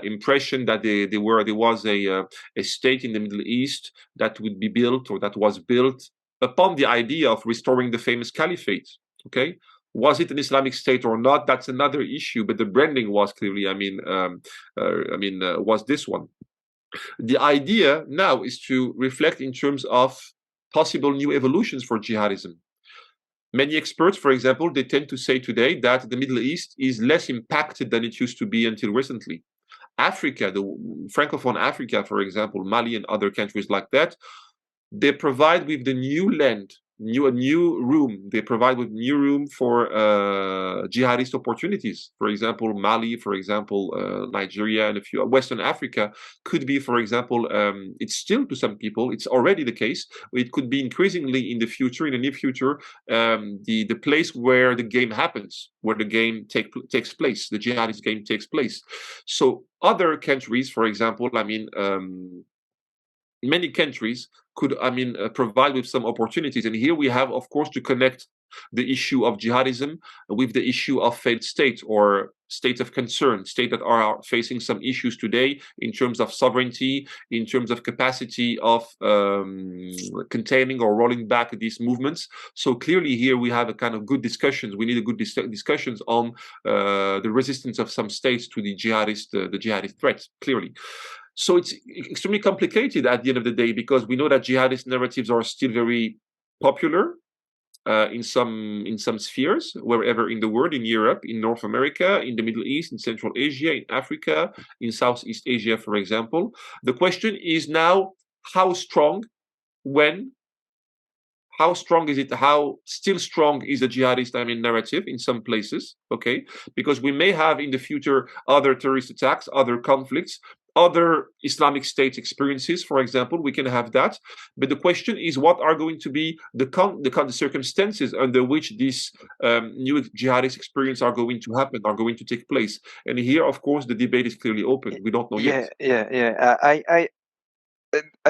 impression that there was a state in the Middle East that would be built, or that was built upon the idea of restoring the famous caliphate. Okay, was it an Islamic state or not? That's another issue. But the branding was clearly, was this one. The idea now is to reflect in terms of possible new evolutions for jihadism. Many experts, for example, they tend to say today that the Middle East is less impacted than it used to be until recently. Africa, the Francophone Africa, for example, Mali and other countries like that, they provide with the new land, new room. They provide with new room for jihadist opportunities. For example, Mali, for example, Nigeria, and a few Western Africa could be, for example, it's still to some people, it's already the case. It could be increasingly in the future, in the near future, the place where the game happens, where the game takes place, the jihadist game takes place. So other countries, for example, many countries could, provide with some opportunities. And here we have, of course, to connect the issue of jihadism with the issue of failed state or states of concern, states that are facing some issues today in terms of sovereignty, in terms of capacity of containing or rolling back these movements. So clearly here we have a kind of good discussions. We need a good discussions on the resistance of some states to the jihadist threat, clearly. So it's extremely complicated at the end of the day, because we know that jihadist narratives are still very popular in some spheres, wherever in the world, in Europe, in North America, in the Middle East, in Central Asia, in Africa, in Southeast Asia, for example. The question is now, how strong, when, how strong is it? How still strong is the jihadist narrative in some places? Okay, because we may have in the future other terrorist attacks, other conflicts, other Islamic State experiences, for example. We can have that, but the question is, what are going to be the circumstances under which this new jihadist experience are going to happen, are going to take place? And here, of course, the debate is clearly open. We don't know yet. I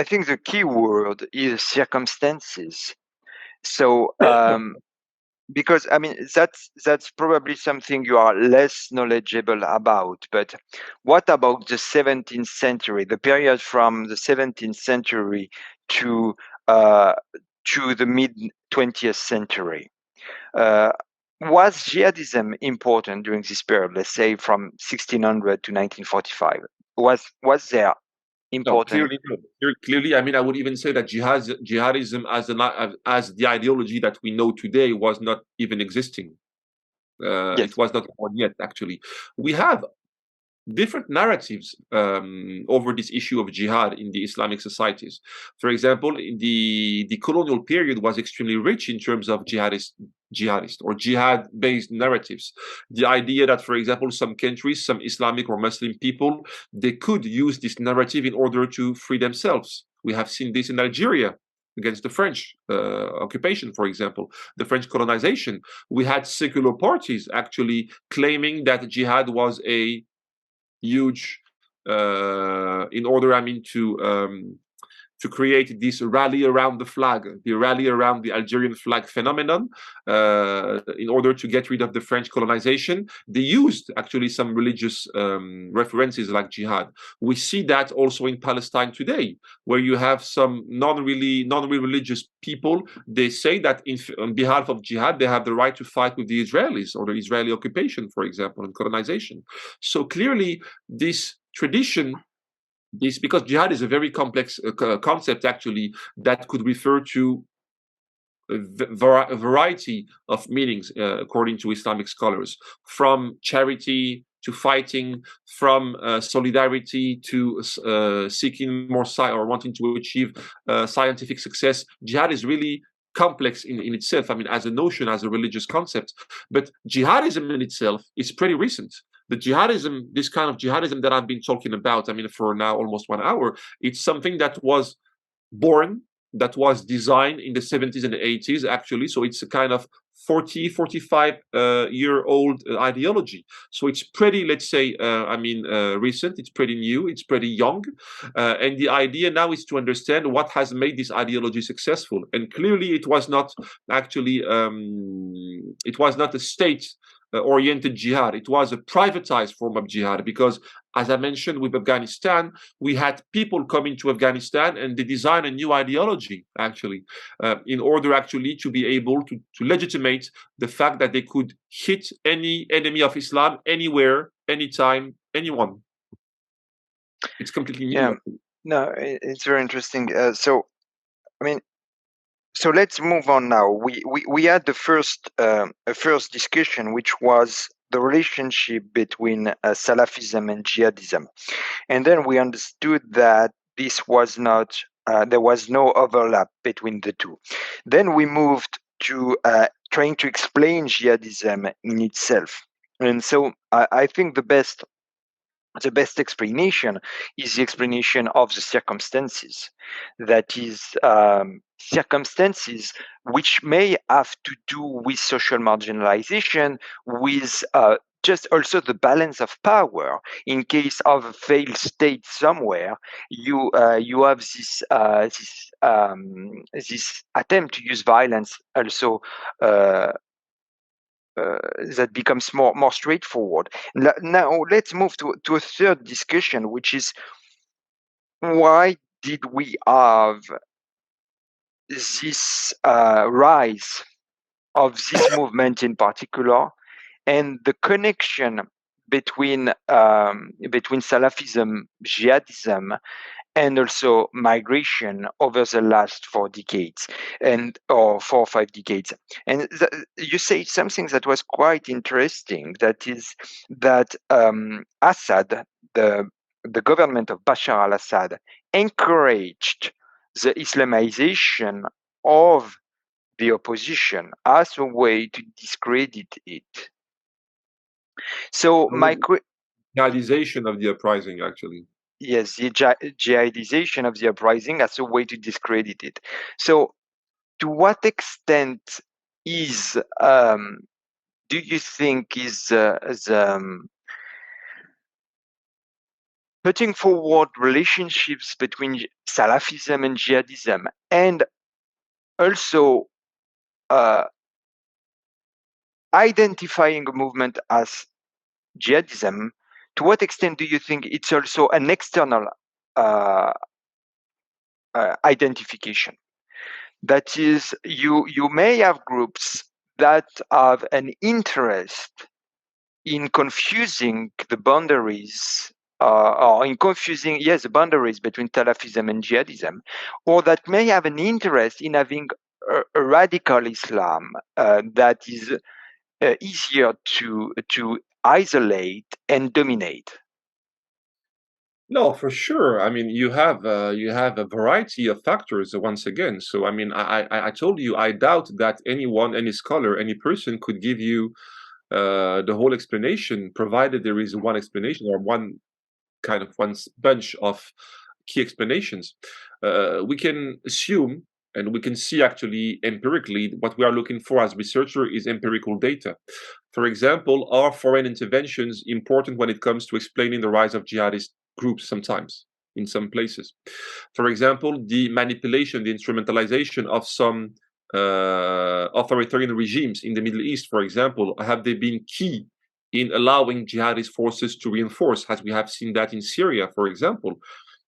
think the key word is circumstances. So, because that's probably something you are less knowledgeable about. But what about the 17th century, the period from the 17th century to the mid 20th century? Was jihadism important during this period? Let's say from 1600 to 1945. Was there important? No, clearly. I would even say that jihadism as the ideology that we know today was not even existing. Yes. It was not born yet, actually. We have different narratives over this issue of jihad in the Islamic societies. For example, in the colonial period was extremely rich in terms of jihadist or jihad-based narratives. The idea that, for example, some countries, some Islamic or Muslim people, they could use this narrative in order to free themselves. We have seen this in Algeria against the French occupation, for example, the French colonization. We had secular parties actually claiming that jihad was a huge in order to create this rally around the flag, the rally around the Algerian flag phenomenon, in order to get rid of the French colonization. They used actually some religious references like jihad. We see that also in Palestine today, where you have some non-religious people. They say that on behalf of jihad, they have the right to fight with the Israelis or the Israeli occupation, for example, and colonization. So clearly, this tradition, because jihad is a very complex concept, actually, that could refer to a variety of meanings, according to Islamic scholars, from charity to fighting, from solidarity to seeking more or wanting to achieve scientific success. Jihad is really complex in itself, as a notion, as a religious concept. But jihadism in itself is pretty recent. The jihadism, this kind of jihadism that I've been talking about, for now almost 1 hour, it's something that was born, that was designed in the 70s and the 80s, actually. So it's a kind of 45-year-old ideology. So it's pretty, let's say, recent. It's pretty new. It's pretty young. And the idea now is to understand what has made this ideology successful. And clearly, it was not actually, it was not a state-oriented jihad. It was a privatized form of jihad, because, as I mentioned, with Afghanistan, we had people coming to Afghanistan and they designed a new ideology, actually, in order actually to be able to legitimate the fact that they could hit any enemy of Islam anywhere, anytime, anyone. It's completely new. Yeah, no, it's very interesting. So let's move on now. We had the first discussion, which was the relationship between Salafism and Jihadism, and then we understood that this was not There was no overlap between the two. Then we moved to trying to explain jihadism in itself. And so I think the best explanation is the explanation of the circumstances. That is, circumstances which may have to do with social marginalization, with just also the balance of power. In case of a failed state somewhere, you have this attempt to use violence also. That becomes more straightforward. Now let's move to a third discussion, which is why did we have this rise of this movement in particular, and the connection between Salafism, jihadism, and also migration over the last 4 decades or 4 or 5 decades. And you say something that was quite interesting. That is that Assad, the government of Bashar al-Assad, encouraged the Islamization of the opposition as a way to discredit it. So jihadization of the uprising, actually. Yes, the jihadization of the uprising as a way to discredit it. So, to what extent is do you think is putting forward relationships between Salafism and jihadism, and also identifying a movement as jihadism, to what extent do you think it's also an external identification? That is, you may have groups that have an interest in confusing the boundaries, or in confusing, the boundaries between Salafism and jihadism, or that may have an interest in having a radical Islam that is easier to isolate and dominate. No, for sure. I mean, you have a variety of factors once again. So, I mean, I told you, I doubt that anyone, any scholar, any person could give you the whole explanation, provided there is one explanation or one bunch of key explanations. We can assume, and we can see actually empirically, what we are looking for as researcher is empirical data. For example, are foreign interventions important when it comes to explaining the rise of jihadist groups sometimes in some places? For example, the manipulation, the instrumentalization of some authoritarian regimes in the Middle East, for example, have they been key in allowing jihadist forces to reinforce, as we have seen that in Syria, for example?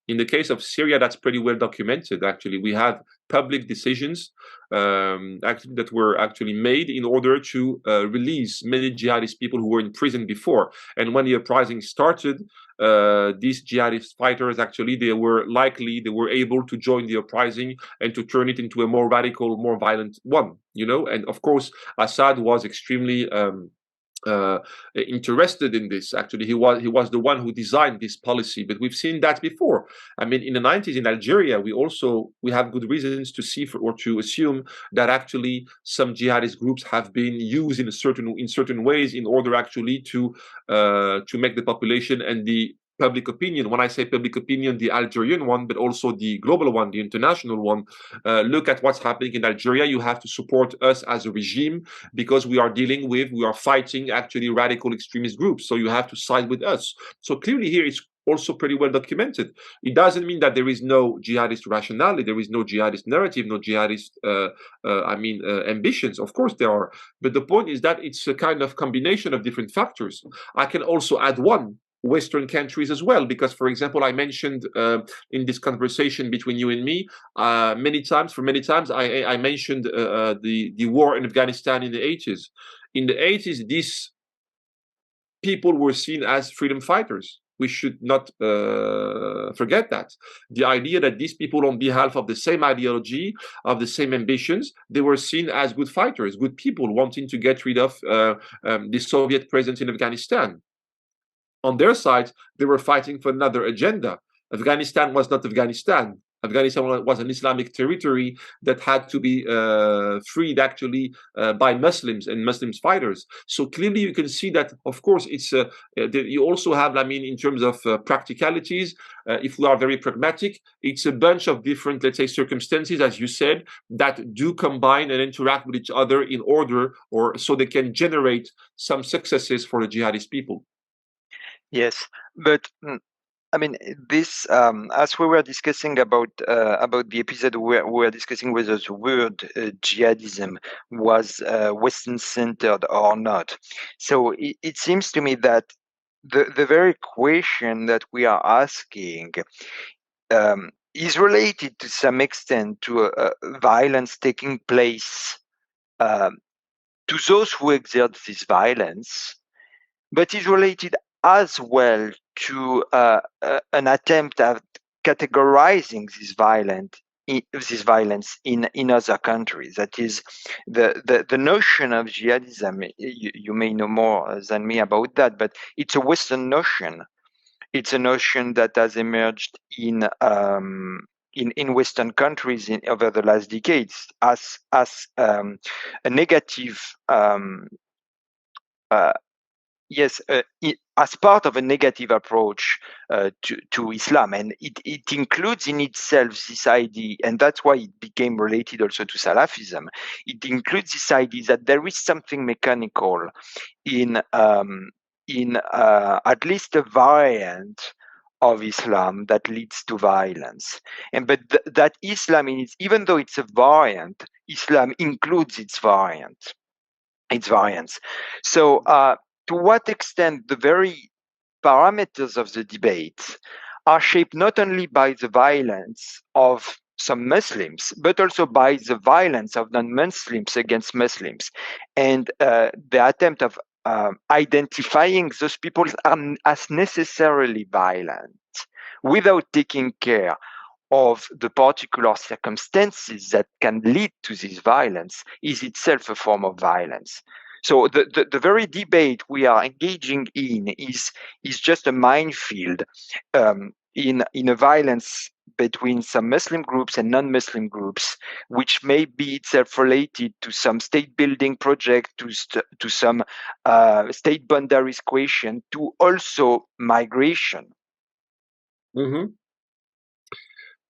In the case of Syria, that's pretty well documented. Actually, we have public decisions actually that were actually made in order to release many jihadist people who were in prison before. And when the uprising started, these jihadist fighters actually they were able to join the uprising and to turn it into a more radical, more violent one. And of course, Assad was extremely interested in this. Actually, he was the one who designed this policy, but we've seen that before. I mean, in the 90s in Algeria, we have good reasons to see or to assume that actually some jihadist groups have been used in certain ways in order actually to make the population and the public opinion, when I say public opinion, the Algerian one, but also the global one, the international one, look at what's happening in Algeria. You have to support us as a regime because we are fighting actually radical extremist groups. So you have to side with us. So clearly here it's also pretty well documented. It doesn't mean that there is no jihadist rationality, there is no jihadist narrative, no jihadist ambitions. Of course there are. But the point is that it's a kind of combination of different factors. I can also add one, Western countries as well, because, for example, I mentioned in this conversation between you and me many times I mentioned the war in Afghanistan in the 80s. In the 80s, these people were seen as freedom fighters. We should not forget that. The idea that these people, on behalf of the same ideology, of the same ambitions, they were seen as good fighters, good people wanting to get rid of the Soviet presence in Afghanistan. On their side, they were fighting for another agenda. Afghanistan was not Afghanistan. Afghanistan was an Islamic territory that had to be freed actually by Muslims and Muslims fighters. So clearly you can see that, of course, it's you also have, I mean, in terms of practicalities, if we are very pragmatic, it's a bunch of different, let's say, circumstances, as you said, that do combine and interact with each other in order, or so they can generate some successes for the jihadist people. Yes, but I mean, this as we were discussing about the episode where we were discussing whether the word jihadism was Western centered or not. So it seems to me that the very question that we are asking is related to some extent to violence taking place to those who exert this violence, but is related as well to an attempt at categorizing this violence in other countries. That is, the notion of jihadism. You may know more than me about that, but it's a Western notion. It's a notion that has emerged in Western countries over the last decades as a negative. Yes, as part of a negative approach to Islam, and it includes in itself this idea, and that's why it became related also to Salafism. It includes this idea that there is something mechanical in at least a variant of Islam that leads to violence, and but that Islam, even though it's a variant, Islam includes its variants. So, to what extent the very parameters of the debate are shaped not only by the violence of some Muslims, but also by the violence of non-Muslims against Muslims, and the attempt of identifying those people as necessarily violent without taking care of the particular circumstances that can lead to this violence is itself a form of violence. So the very debate we are engaging in is just a minefield in a violence between some Muslim groups and non-Muslim groups, which may be itself related to some state building project, to some state boundaries question, to also migration. Mm-hmm.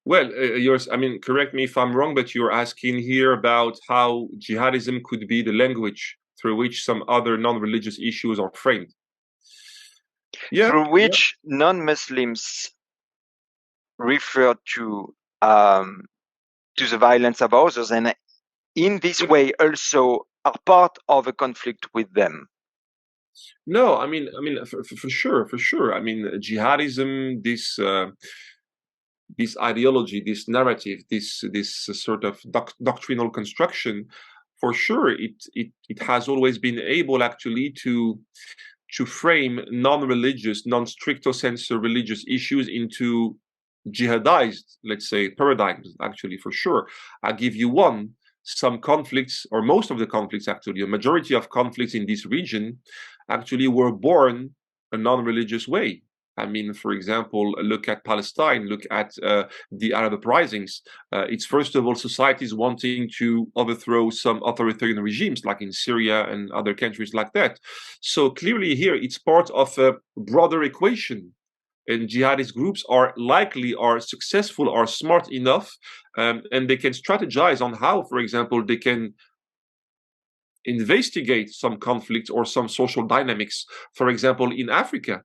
Well, I mean, correct me if I'm wrong, but you're asking here about how jihadism could be the language through which some other non-religious issues are framed. Yeah, through which non-Muslims refer to the violence of others, and in this way also are part of a conflict with them. No, I mean, for sure. I mean, jihadism, this ideology, this narrative, this sort of doctrinal construction, for sure, it has always been able actually to frame non-religious, non-stricto sensu religious issues into jihadized, let's say, paradigms. Actually, for sure, I'll give you one. Some conflicts, or most of the conflicts, actually, a majority of conflicts in this region, actually were born a non-religious way. I mean, for example, look at Palestine, look at the Arab uprisings. It's first of all societies wanting to overthrow some authoritarian regimes, like in Syria and other countries like that. So clearly here, it's part of a broader equation. And jihadist groups are successful, are smart enough, and they can strategize on how, for example, they can investigate some conflicts or some social dynamics. For example, in Africa,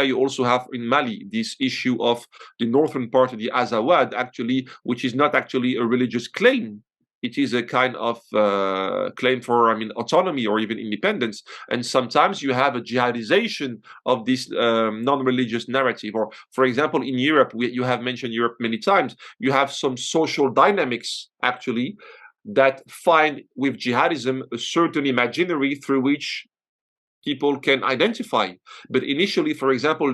you also have in Mali this issue of the northern part of the Azawad, actually, which is not actually a religious claim. It is a kind of claim for, I mean, autonomy or even independence. And sometimes you have a jihadization of this non-religious narrative. Or, for example, in Europe, you have mentioned Europe many times, you have some social dynamics, actually, that find with jihadism a certain imaginary through which people can identify. But initially, for example,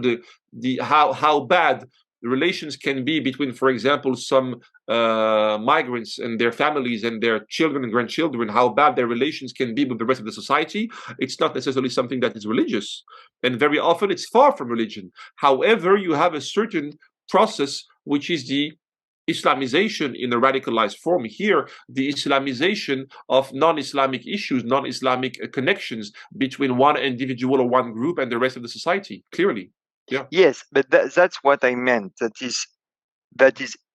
the how bad the relations can be between, for example, some migrants and their families and their children and grandchildren, how bad their relations can be with the rest of the society, it's not necessarily something that is religious. And very often it's far from religion. However, you have a certain process, which is the Islamization in a radicalized form. Here, the Islamization of non-Islamic issues, non-Islamic connections between one individual or one group and the rest of the society, clearly. Yeah. Yes, but that's what I meant. That is,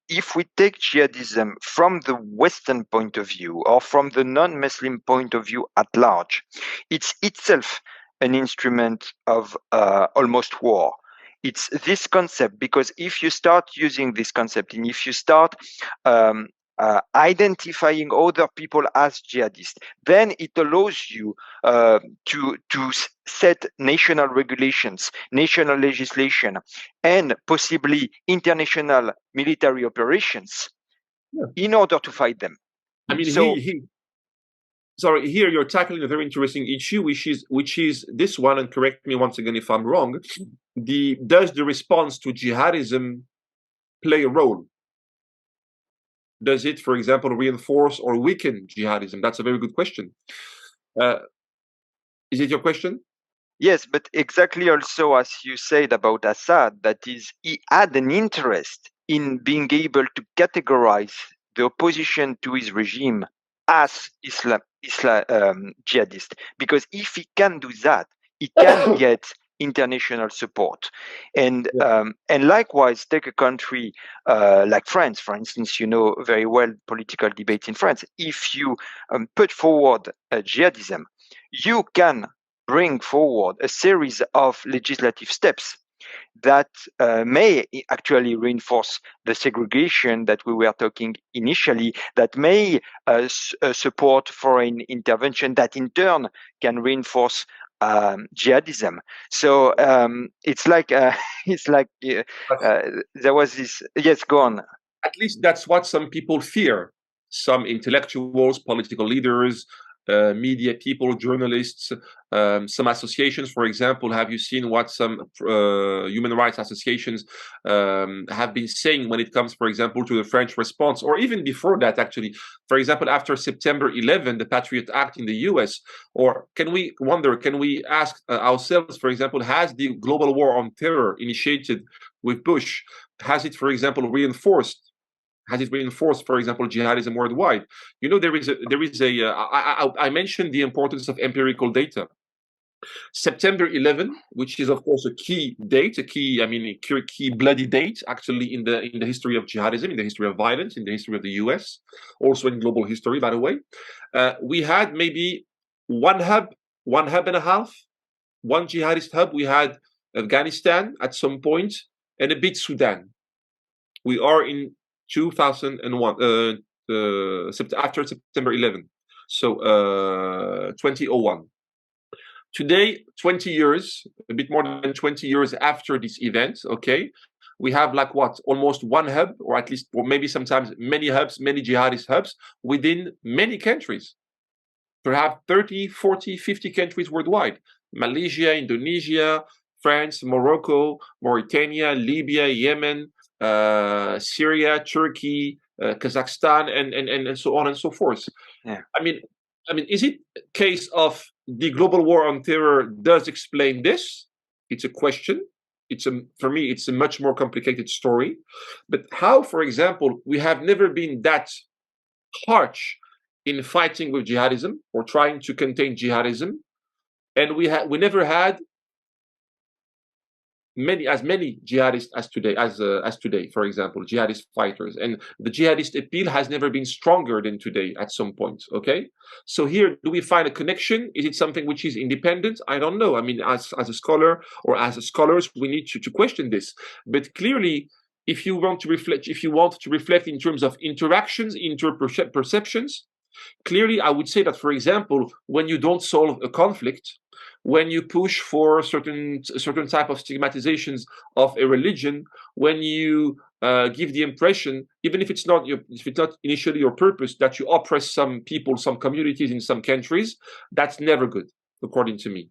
if we take jihadism from the Western point of view or from the non-Muslim point of view at large, it's itself an instrument of almost war. It's this concept, because if you start using this concept and if you start identifying other people as jihadists, then it allows you to set national regulations, national legislation, and possibly international military operations in order to fight them. I mean, So, here you're tackling a very interesting issue, which is this one, and correct me once again if I'm wrong. Does the response to jihadism play a role? Does it, for example, reinforce or weaken jihadism? That's a very good question. Is it your question? yes, but exactly also as you said about Assad, that is, he had an interest in being able to categorize the opposition to his regime as jihadist, because if he can do that, he can get international support. And likewise, take a country like France, for instance. You know very well political debate in France. If you put forward jihadism, you can bring forward a series of legislative steps that may actually reinforce the segregation that we were talking initially, that may support foreign intervention, that in turn can reinforce jihadism. So it's like there was this. Yes, go on. At least that's what some people fear. Some intellectuals, political leaders, media people, journalists, some associations, for example. Have you seen what some human rights associations have been saying when it comes, for example, to the French response, or even before that, actually? For example, after September 11, the Patriot Act in the US, or can we ask ourselves, for example, has the global war on terror initiated with Bush, has it, for example, reinforced, for example, jihadism worldwide? You know, I mentioned the importance of empirical data. September 11, which is of course a key date, a key bloody date, actually, in the history of jihadism, in the history of violence, in the history of the US, also in global history, by the way. We had maybe one hub and a half, one jihadist hub. We had Afghanistan at some point, and a bit Sudan. We are in 2001, after September 11, so 2001. Today, 20 years, a bit more than 20 years after this event, okay, we have like what, almost one hub, or at least, or maybe sometimes many hubs, many jihadist hubs within many countries, perhaps 30, 40, 50 countries worldwide. Malaysia, Indonesia, France, Morocco, Mauritania, Libya, Yemen, Syria, Turkey, Kazakhstan, and so on and so forth. Yeah. I mean, is it a case of the global war on terror does explain this? It's a question. For me, it's a much more complicated story. But how, for example, we have never been that harsh in fighting with jihadism or trying to contain jihadism, and we never had many jihadists as today, for example, jihadist fighters, and the jihadist appeal has never been stronger than today at some point. Okay, so here, do we find a connection? Is it something which is independent? I don't know. I mean, as a scholar or as scholars, we need to question this. But clearly, if you want to reflect in terms of interactions, perceptions, clearly, I would say that, for example, when you don't solve a conflict, when you push for certain type of stigmatizations of a religion, when you give the impression, even if it's not initially your purpose, that you oppress some people, some communities in some countries, that's never good, according to me.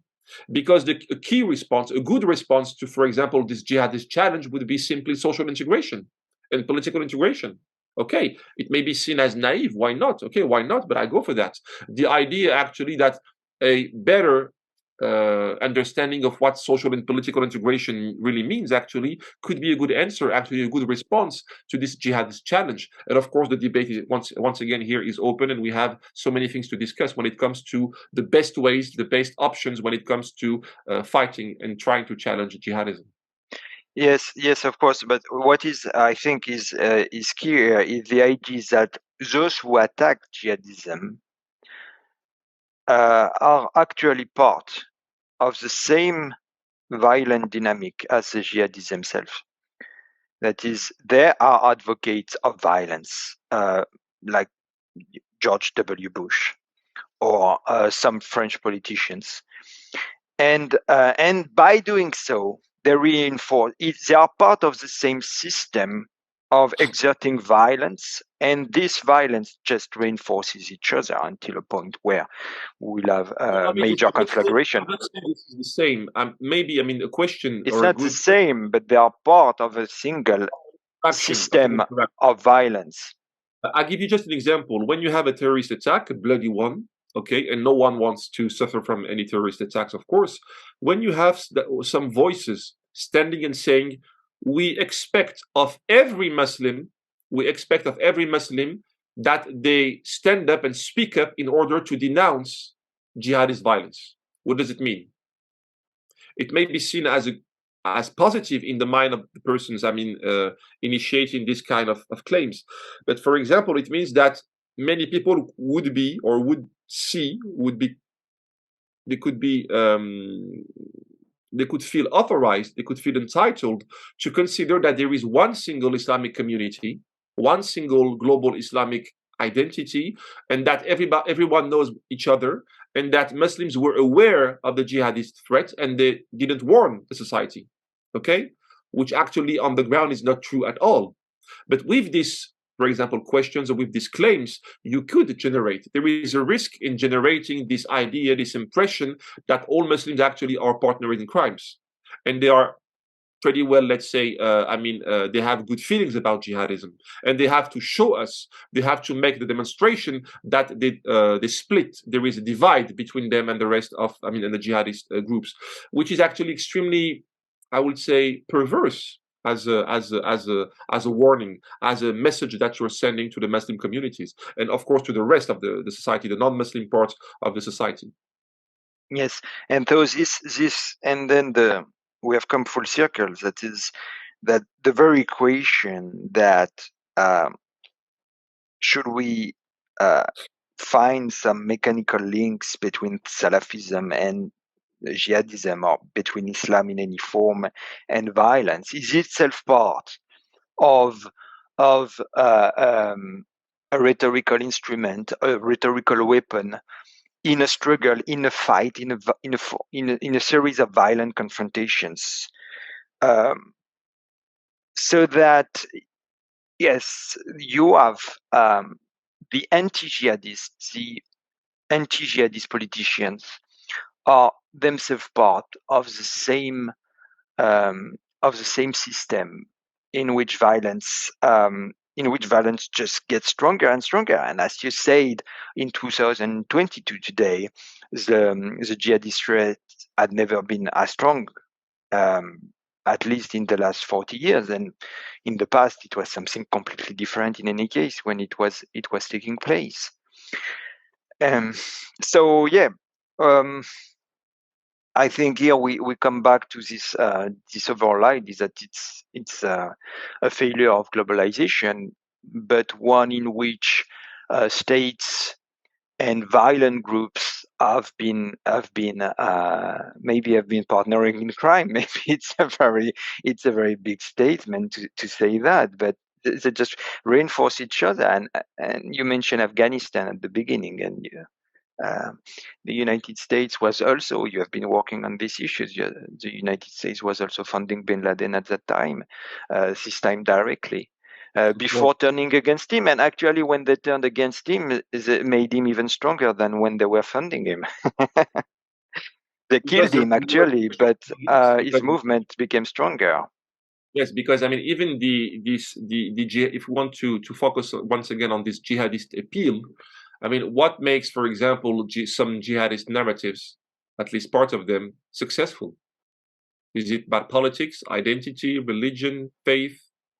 Because a good response to, for example, this jihadist challenge would be simply social integration and political integration. Okay, it may be seen as naive. Why not? Okay, why not? But I go for that. The idea, actually, that a better understanding of what social and political integration really means actually could be a good answer, actually a good response to this jihadist challenge. And of course, the debate is once again here is open, and we have so many things to discuss when it comes to the best ways, the best options when it comes to fighting and trying to challenge jihadism. Yes, yes, of course. But what is, I think, is key here is the idea that those who attack jihadism are actually part of the same violent dynamic as the jihadists themselves. That is, they are advocates of violence, like George W. Bush or some French politicians, and by doing so, they reinforce. They are part of the same system of exerting violence, and this violence just reinforces each other until a point where we'll have major conflagration. I'm not saying this is the same. Maybe, I mean, a question It's or not the same, but they are part of a single system of violence. I'll give you just an example. When you have a terrorist attack, a bloody one, okay, and no one wants to suffer from any terrorist attacks, of course. When you have some voices standing and saying, we expect of every Muslim that they stand up and speak up in order to denounce jihadist violence. What does it mean? It may be seen as positive in the mind of the persons, initiating this kind of claims. But for example, it means that many people they could feel authorized, they could feel entitled to consider that there is one single Islamic community, one single global Islamic identity, and that everyone knows each other, and that Muslims were aware of the jihadist threat and they didn't warn the society, okay? Which actually on the ground is not true at all. But with this, for example, questions or with these claims, there is a risk in generating this idea, this impression that all Muslims actually are partners in crimes. And they are pretty well, let's say, they have good feelings about jihadism, and they have to show us, they have to make the demonstration that they split. There is a divide between them and the rest of, and the jihadist groups, which is actually extremely, I would say, perverse as a warning, as a message that you're sending to the Muslim communities, and of course to the rest of the society, the non-Muslim part of the society. Yes, and so this, and then we have come full circle. That is, that the very question that should we find some mechanical links between Salafism and jihadism, or between Islam in any form and violence, is itself part of a rhetorical instrument, a rhetorical weapon in a struggle, in a fight, in a series of violent confrontations, so that, yes, you have the anti-jihadist politicians are themselves part of the same system in which violence just gets stronger and stronger. And as you said, in 2022 today, the jihadist threat had never been as strong, at least in the last 40 years. And in the past, it was something completely different in any case when it was taking place. So yeah, I think here we come back to this overall idea that it's a failure of globalization, but one in which states and violent groups have been partnering in crime. Maybe it's a very big statement to say that, but they just reinforce each other. And you mentioned Afghanistan at the beginning, and the United States was also, you have been working on these issues. The United States was also funding bin Laden at that time, this time directly, before turning against him. And actually, when they turned against him, it made him even stronger than when they were funding him. They killed him, actually, but his movement became stronger. Yes, because even if we want to focus once again on this jihadist appeal, what makes, for example, some jihadist narratives at least part of them, successful? Is it about politics, identity, religion, faith,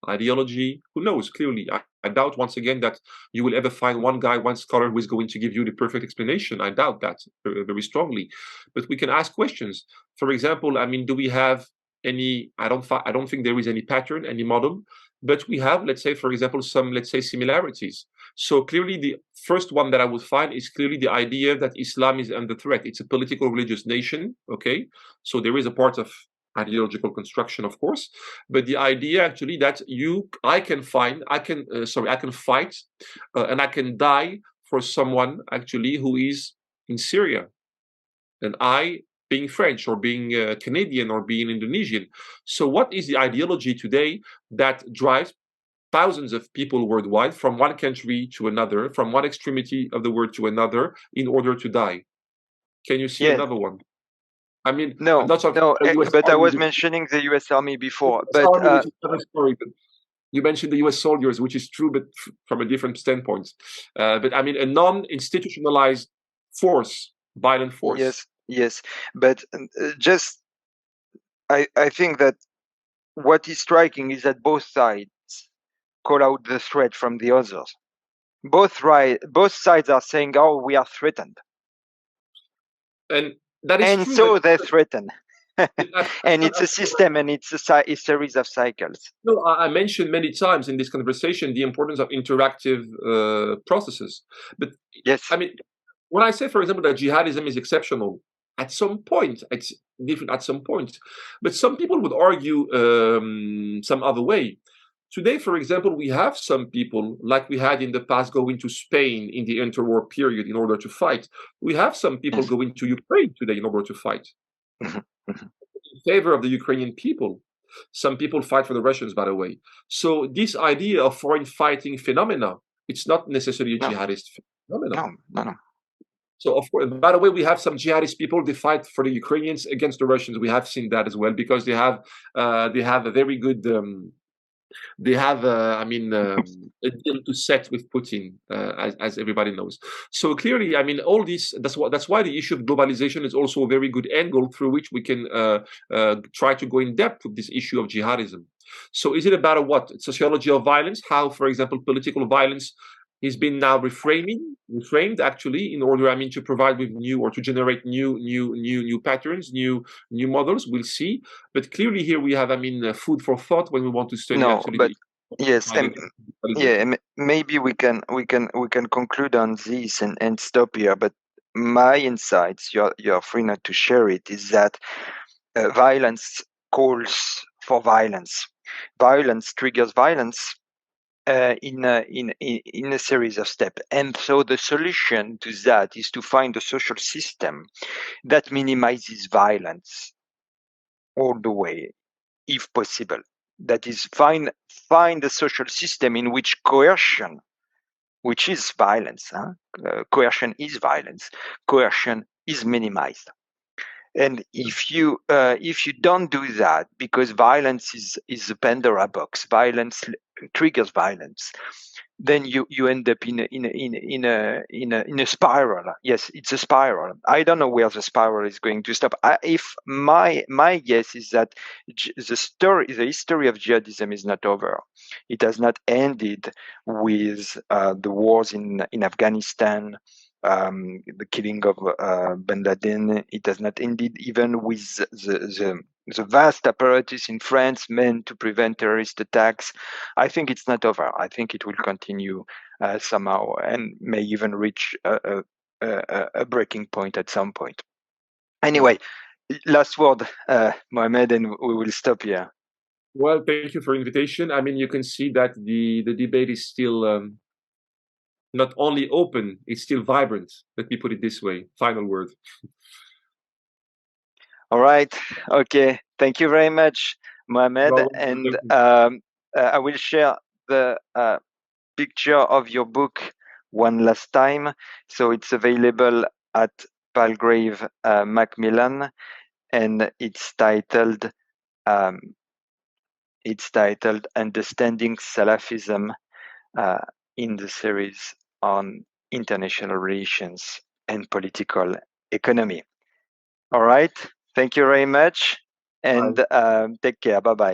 ideology? Who knows? Clearly, I doubt once again that you will ever find one guy, one scholar who is going to give you the perfect explanation. I doubt that very strongly. But we can ask questions. For example, I mean, do we have any? I don't think there is any pattern, any model. But we have, let's say, for example, some, let's say, similarities. So clearly, the first one that I would find is clearly the idea that Islam is under threat. It's a political religious nation. Okay, so there is a part of ideological construction, of course, but the idea actually that I can fight, and I can die for someone actually who is in Syria, and I being French or being Canadian or being Indonesian. So, what is the ideology today that drives thousands of people worldwide from one country to another, from one extremity of the world to another, in order to die? Can you see Yes. another one? I mean, No, I'm not talking no, about the US but I Army, was mentioning the U.S. Army before. US But Army, which is another story. But you mentioned the US soldiers, which is true, but from a different standpoint. But I mean, a non-institutionalized force, violent force. yes. But just I think that what is striking is that both sides call out the threat from the others. Both sides are saying, "Oh, we are threatened," And that is and true. so they threaten. But And it's a system, and it's a series of cycles. no, I mentioned many times in this conversation the importance of interactive processes. But Yes. I mean, when I say, for example, that jihadism is exceptional, at some point, it's different at some point. But some people would argue some other way. Today, for example, we have some people, like we had in the past, going to Spain in the interwar period in order to fight. We have some people Yes. going to Ukraine today in order to fight in favor of the Ukrainian people. Some people fight for the Russians, by the way. So this idea of foreign fighting phenomena, it's not necessarily a No, jihadist phenomenon. no. So, of course, by the way, we have some jihadist people. They fight for the Ukrainians against the Russians. We have seen that as well because they have a very good a deal to set with Putin, as everybody knows. So clearly, I mean, all this. That's why the issue of globalization is also a very good angle through which we can try to go in depth with this issue of jihadism. So, is it about what sociology of violence? How, for example, political violence has been now reframed actually in order, I mean, to provide with new or to generate new patterns, new models. We'll see, but clearly here we have, I mean, food for thought when we want to study No, actually but the yes, maybe we can conclude on this and stop here. But my insights, you're free not to share it, is that violence calls for violence. Violence triggers violence in a series of steps. And so the solution to that is to find a social system that minimizes violence all the way, if possible. That is, find a social system in which coercion, which is violence, coercion is violence, coercion is minimized. And if you don't do that, because violence is a Pandora box, violence triggers violence, then you end up in a spiral. Yes, it's a spiral. I don't know where the spiral is going to stop. If my guess is that the history of jihadism is not over. It has not ended with the wars in Afghanistan. The killing of bin Laden. It has not ended even with the vast apparatus in France meant to prevent terrorist attacks. I think it's not over. I think it will continue somehow and may even reach a breaking point at some point. Anyway, last word, Mohamed, and we will stop here. Well, thank you for the invitation. I mean, you can see that the debate is still not only open, it's still vibrant. Let me put it this way. Final word. All right. Okay. Thank you very much, Mohamed. And I will share the picture of your book one last time. So it's available at Palgrave Macmillan, and it's titled Understanding Salafism in the series on international relations and political economy. All right. Thank you very much, and Bye. take care. Bye bye.